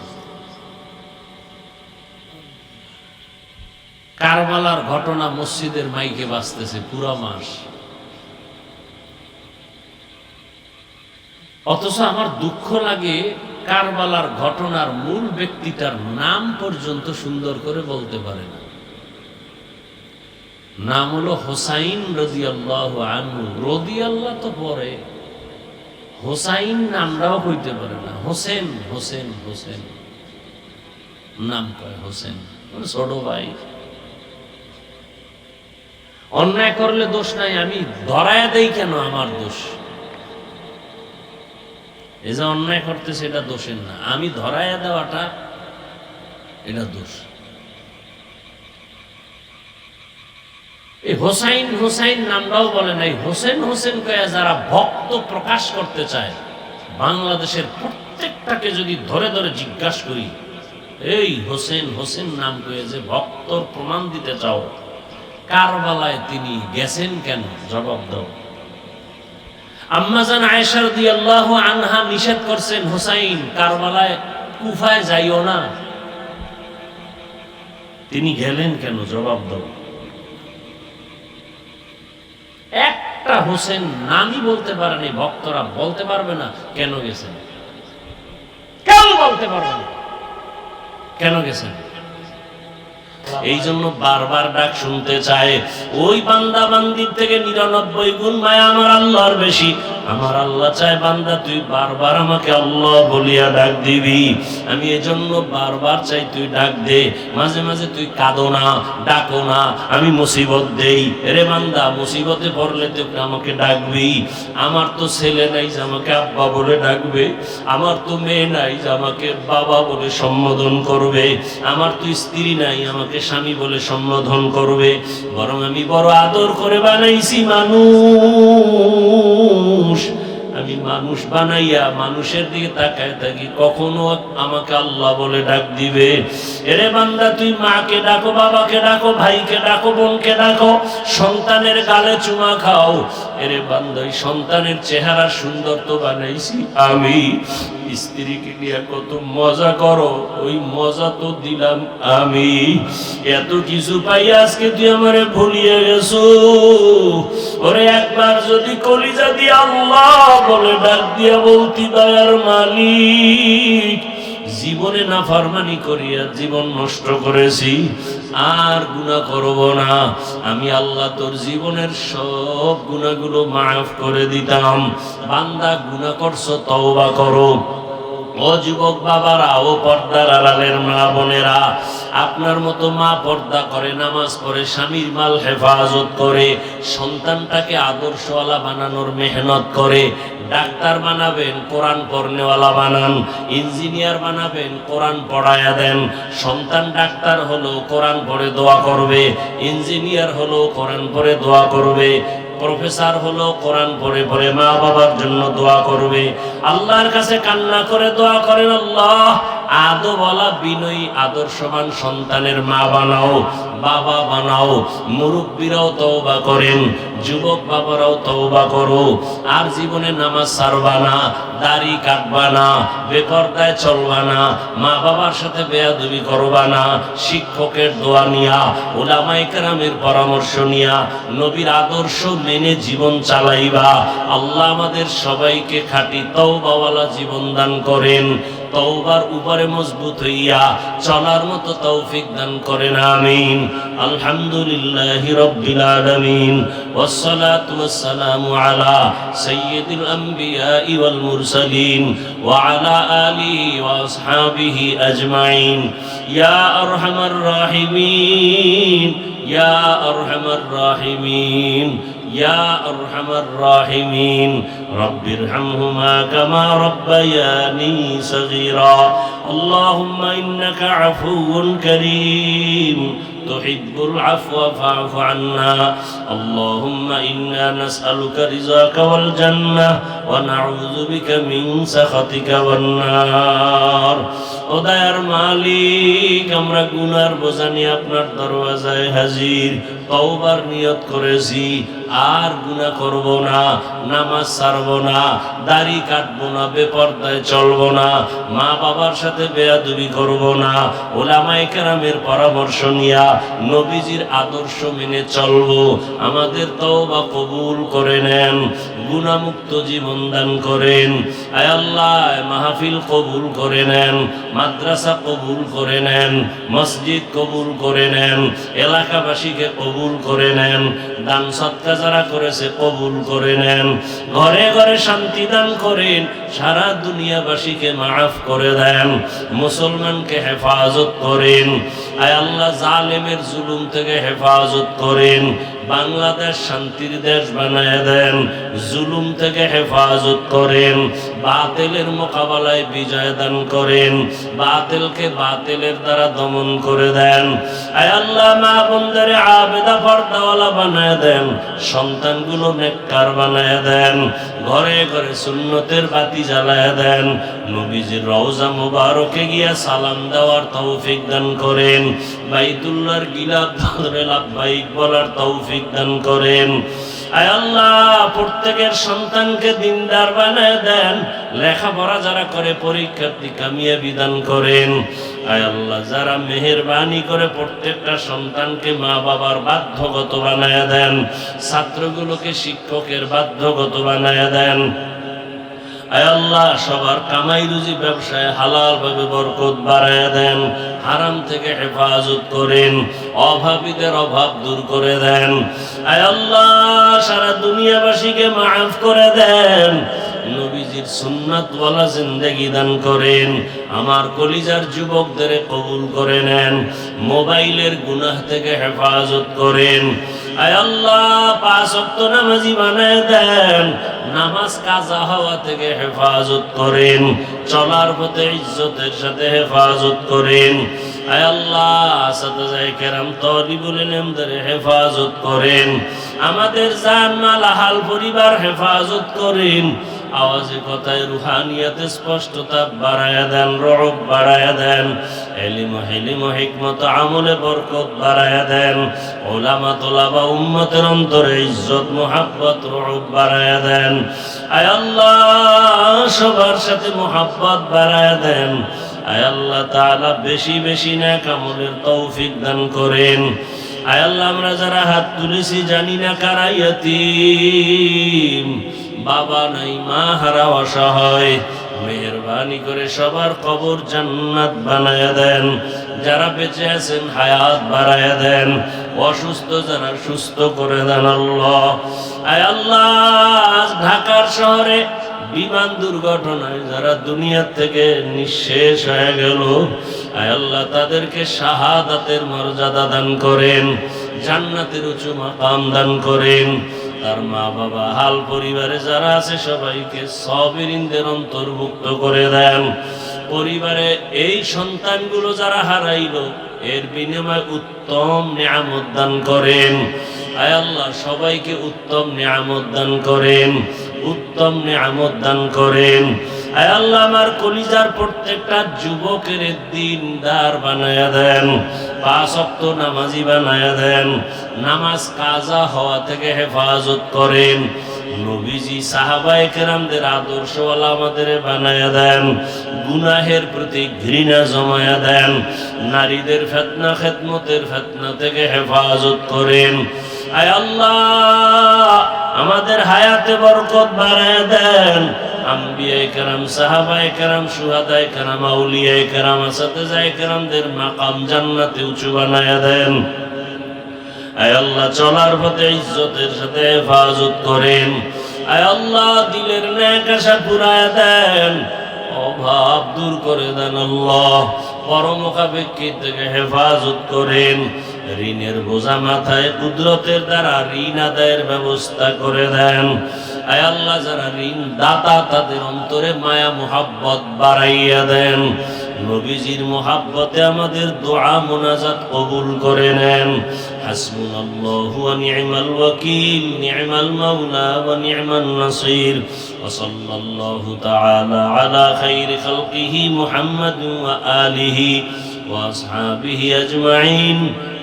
কারবালার ঘটনা মসজিদের মাইকে বাজতেছে পুরো মাস, অথচ আমার দুঃখ লাগে কারবালার ঘটনার মূল ব্যক্তিটার নাম পর্যন্ত সুন্দর করে বলতে পারে না। নাম হলো হোসাইন রাদিয়াল্লাহু আনহু। রাদিয়াল্লাহ তো পরে, হোসাইন নামটাও কইতে পারে না। হোসেন হোসেন হোসেন নাম কয় হোসেন, ছোট ভাই। অন্যায় করলে দোষ নাই, আমি ধরায়া দেই কেন আমার দোষ? এই যে অন্যায় করতে সেটা দোষের না, আমি ধরায়া দেওয়াটা এটা দোষ। এই হোসাইন হোসাইন নামটাও বলে নাই, হোসেন হোসেন কয়া যারা ভক্ত প্রকাশ করতে চায়, বাংলাদেশের প্রত্যেকটাকে যদি ধরে ধরে জিজ্ঞাসা করি, এই হোসেন হোসেন নাম কয়ে যে ভক্তর প্রমাণ দিতে চাও, কারবালায় তিনি গেছেন কেন? জবাব দাও। আম্মাজান আয়েশা রাদিয়াল্লাহু আনহা নিষেধ করছেন, হোসাইন কারবালায় কুফায় যাইও না, তিনি গেলেন কেন? জবাব দাও। একটা হোসেন নামই বলতে পারেনি, ভক্তরা বলতে পারবে না কেন গেছেন, কেউ বলতে পারবে না কেন গেছেন। এই জন্য বারবার ডাক শুনতে চায়। ওই বান্দা বান্দির থেকে 99 গুণ মায়া আমার আল্লাহর বেশি। আমার আল্লাহ চায় বান্দা তুই বারবার আমাকে আল্লাহ বলিয়া ডাক দিবি। আমি এজন্য বারবার চাই তুই ডাক দে। মাঝে মাঝে তুই কাঁদো না, ডাকো না, আমি মুসিবত দেই। রে বান্দা, মুসিবতে পড়লে তুই আমাকে ডাকবি। আমার তো ছেলে নাই যে আমাকে আব্বা বলে ডাকবে, আমার তো মেয়ে নাই যে আমাকে বাবা বলে সম্বোধন করবে, আমার তো স্ত্রী নাই আমাকে স্বামী বলে সম্বোধন করবে। বরং আমি বড় আদর করে বানাইছি মানুষ। আমি মানুষ বানাইয়া মানুষের দিকে তাকায় থাকি, কখনো আমাকে আল্লাহ বলে ডাক দিবে। এরে বান্দা, তুই মাকে ডাকো, বাবাকে ডাকো, ভাইকে ডাকো, বোনকে ডাকো, সন্তানের গালে চুমা খাও। এরে বান্দা, ওই সন্তানের চেহারা সুন্দর তো বানাইছি আমি। স্ত্রীকে নিয়ে কত মজা করো, ওই মজা তো দিলাম আমি। এত কিছু পাই আজকে তুই আমারে ভুলিয়ে গেছো। ওরে একবার যদি কলিজা দিয়ে আল্লাহ বলে ডাক দিয়া বলতি, দয়ার মালিক, জীবনে নাফরমানি করিয়া জীবন নষ্ট করেছি, আর গুনাহ করব না, আমি আল্লাহ তোর জীবনের সব গুনাহগুলো মাফ করে দিতাম। বান্দা, গুনাহ করছো, তওবা করো। ও যুবক বাবারা, ও পর্দার আড়ালের মা বোনেরা, আপনার মতো মা পর্দা করে, নামাজ পড়ে, স্বামীর মাল হেফাজত করে, সন্তানটাকে আদর্শওয়ালা বানানোর মেহনত করে। ডাক্তার বানাবেন, কোরআন পড়নেওয়ালা বানান। ইঞ্জিনিয়ার বানাবেন, কোরআন পড়ায়া দেন। সন্তান ডাক্তার হলো, কোরআন পড়ে দোয়া করবে। ইঞ্জিনিয়ার হলো, কোরআন পড়ে দোয়া করবে। প্রফেসর হলো, কোরআন পড়ে পড়ে মা বাবার জন্য দোয়া করবে। আল্লাহর কাছে কান্না করে দোয়া করেন, আল্লাহ আদবওয়ালা বিনয়ী আদর্শবান সন্তানের মা বানাও, বাবা বানাও। মুরব্বীরাও তওবা করেন, যুবক বাবারাও তওবা করো। আর জীবনে নামাজ ছাড়বা না, দাড়ি কাটবা না, বেপরদায় চলবা না, মা বাবার সাথে বেয়াদবি করবা না, শিক্ষকের দোয়া নিয়া, উলামায়ে কেরামের পরামর্শ নিয়া, নবীর আদর্শ মেনে জীবন চালাইবা। আল্লাহ আমাদের সবাইকে খাঁটি তওবাওয়ালা জীবন দান করেন। তওবার উপরে মজবুত হইয়া চলার মতো তৌফিক দান করেন, আমিন। আলহামদুলিল্লাহি রাব্বিল আলামিন, ওয়াসসালাতু ওয়াসসালামু আলা সাইয়্যিদিল আমবিয়া ওয়াল মুরসালিন ওয়া আলা আলিহি ওয়া আসহাবিহি আজমাইন। ইয়া আরহামার রাহিমিন, ইয়া আরহামার রাহিমিন, ইয়া আরহামার রাহিমিন। রব্বিরহামহুমা কামা রাব্বায়ানি সগীরা। আল্লাহুম্মা ইন্নাকা আফুউন কারীম তুহিব্বুল আফওয়া ফা'ফু আন্না। আল্লাহুম্মা ইন্না নাসআলুকা রিযাকা ওয়াল জান্নাহ ওয়া নাউযু বিকা মিন সাখাতিকা ওয়ান নার। ও দয়ার মালিক, আমরা গুনার বোঝা নিয়ে আপনার দরওয়াজায় হাজির। তওবার নিয়ত করেছি, আর গুনাহ করব না, নামাজ ছাড়ব না, দাড়ি কাটবো না, বেপরদায় চলবো না, মা বাবার সাথে বেয়াদবি করব না, ওলামায়ে কেরামের পরামর্শ নিয়া নবীজির আদর্শ মেনে চলবো। আমাদের তওবা কবুল করে নেন, গুনাহমুক্ত জীবন দান করেন। আয় আল্লাহ, মাহফিল কবুল করে নেন, মাদ্রাসা কবুল করে নেন, মসজিদ কবুল করে নেন, এলাকাবাসীকে কবুল করে নেন, দান সদকা যারা করেছে কবুল করে নেন, ঘরে ঘরে শান্তি দান করেন, সারা দুনিয়াবাসীকে মাফ করে দেন, মুসলমানকে হেফাজত করেন। আয় আল্লাহ, জালেমের জুলুম থেকে হেফাজত করেন, বাংলাদেশ শান্তির দেশ বানায় দেন, জুলুম থেকে হেফাজত করেন, বাতিলের মোকাবেলায় বিজয় দান করেন, বাতিলকে বাতিলের দ্বারা দমন করে দেন। আয় আল্লাহ, মা বোনদের আবেদা পর্দাওয়ালা বানায় দেন, সন্তানগুলো নেককার বানায় দেন, ঘরে ঘরে সুন্নতের বাতি জ্বালায় দেন, নবীজির রওজা মুবারকে গিয়া সালাম দেওয়ার তৌফিক দান করেন, বাইতুল্লাহর গিলাফ ধরে লাব্বাইক বলার তৌফিক দান করেন। আয় আল্লাহ, প্রত্যেকের সন্তানকে দিনদার বানায় দেন, লেখাপড়া যারা করে পরীক্ষার্থী কামিয়াবি দান করেন। আয় আল্লাহ, যারা মেহেরবানি করে প্রত্যেকটা সন্তানকে মা বাবার বাধ্যগত বানায় দেন, ছাত্রগুলোকে শিক্ষকের বাধ্যগত বানায় দেন। আয় আল্লাহ, সবার কামাই রুজি ব্যবসায় হালাল ভাবে বরকত বাড়ায় দেন, হারাম থেকে হেফাজত করেন, অভাবীদের অভাব দূর করে দেন। আয় আল্লাহ, সারা দুনিয়াবাসীকে মাফ করে দেন, নবীজির সুন্নাতওয়ালা জিন্দেগি দান করেন। আমার কলিজার যুবকদের কবুল করে নেন, মোবাইলের গুনাহ থেকে হেফাজত করেন। আয় আল্লাহ, 5 ওয়াক্ত নামাজি বানায় দেন, নামাজ কাজা হওয়া থেকে হেফাজত করেন, চলার পথে ইজ্জতের সাথে হেফাজত করেন। আয় আল্লাহ, আসাদায়ে কেরাম তালিবুল ইলমদের হেফাজত করেন, আমাদের জান মাল আহাল পরিবার হেফাজত করেন। আওয়াজে কথায় রুহানিয়াতে স্পষ্টতা বাড়ায়া দেন, রব বাড়ায়া দেন, ইলম হিলিম হিকমত আমলে বরকত বাড়ায়া দেন, উলামা তোলাবা উম্মতের অন্তরে ইজ্জত মুহাব্বত রব বাড়ায়া দেন। আয় আল্লাহ, সবার সাথে মুহাব্বত বাড়ায়া দেন। আয় আল্লাহ তাআলা, বেশি বেশি নেক আমলের তৌফিক দান করেন। আয় আল্লাহ, আমরা যারা হাত তুলেছি জানি না কারা ইয়াতীম, বাবা নাই, মা হারা, অসহায়, মেহেরবানি করে সবার কবর জান্নাত বানায়া দেন। যারা বেঁচে আছেন হায়াত বাড়ায়া দেন, অসুস্থ যারা সুস্থ করে দেন আল্লাহ। আয় আল্লাহ, ঢাকার শহরে বিমান দুর্ঘটনায় যারা দুনিয়া থেকে নিঃশেষ হয়ে গেল, আয় আল্লাহ, তাদেরকে শাহাদাতের মর্যাদা দান করেন, জান্নাতের উঁচু মাকাম দান করেন। তার মা বাবা হাল পরিবারে যারা আছে সবাইকে সাবিরিনদের অন্তর্ভুক্ত করে দেন। পরিবারে এই সন্তানগুলো যারা হারাইলো, এর বিনিময়ে উত্তম নিয়ামত দান করেন। আয় আল্লাহ, সবাইকে উত্তম নিয়ামত দান করেন, উত্তম নিয়ামত দান করেন। আয় আল্লাহ, আমার কলিজার প্রত্যেকটা যুবকের দিনদার বানায়া দেন, 5 ওয়াক্ত নামাজি বানায়া দেন, নামাজ কাজা হওয়া থেকে হেফাজত করেন। নবীজি সাহাবায়ে কেরামদের আদর্শওয়ালা আমাদের বানায়া দেন, গুনাহের প্রতি ঘৃণা জমায়া দেন, নারীদের ফিতনা খেদমতের ফিতনা থেকে হেফাজত করেন। আয় আল্লাহ, আমাদের হায়াতে বরকত বাড়ায়া দেন। আম্বিয়ায়ে কেরাম, সাহাবায়ে কেরাম, শুহাদায়ে কেরাম, আউলিয়ায়ে কেরাম, আসাতিজায়ে কেরামদের মাকাম জান্নাতে উঁচু বানায়া দেন। আয় আল্লাহ, চলার পথে ইজ্জতের সাথে হেফাজত করেন। আয় আল্লাহ, দিলের নেক আশা পুরায়া দেন, অভাব দূর করে দেন আল্লাহ। পরমুখাপেক্ষী থেকে হেফাজত করেন, ঋণের বোঝা মাথায় কুদরতের দ্বারা ঋণ আদায়ের ব্যবস্থা করে দেন। আয় আল্লাহ, যারা ঋণ দাতা তাদের অন্তরে মায়া মুহাব্বত বাড়াইয়া দেন, নবীজির মোহাব্বতে আমাদের দোয়া মোনাজাত কবুল করে নেন। হাসবুনাল্লাহু ওয়া নি'মাল ওয়াকিল, নি'মাল মাওলা ওয়া নি'মান নাসির। ওয়া সাল্লাল্লাহু তাআলা আলা খাইরি খালকিহি মুহাম্মাদ ওয়া আলিহি ওয়া আসহাবিহি আজমাইন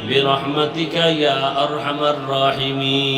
বিরহমাতিকা ইয়া আরহামার রাহিমিন।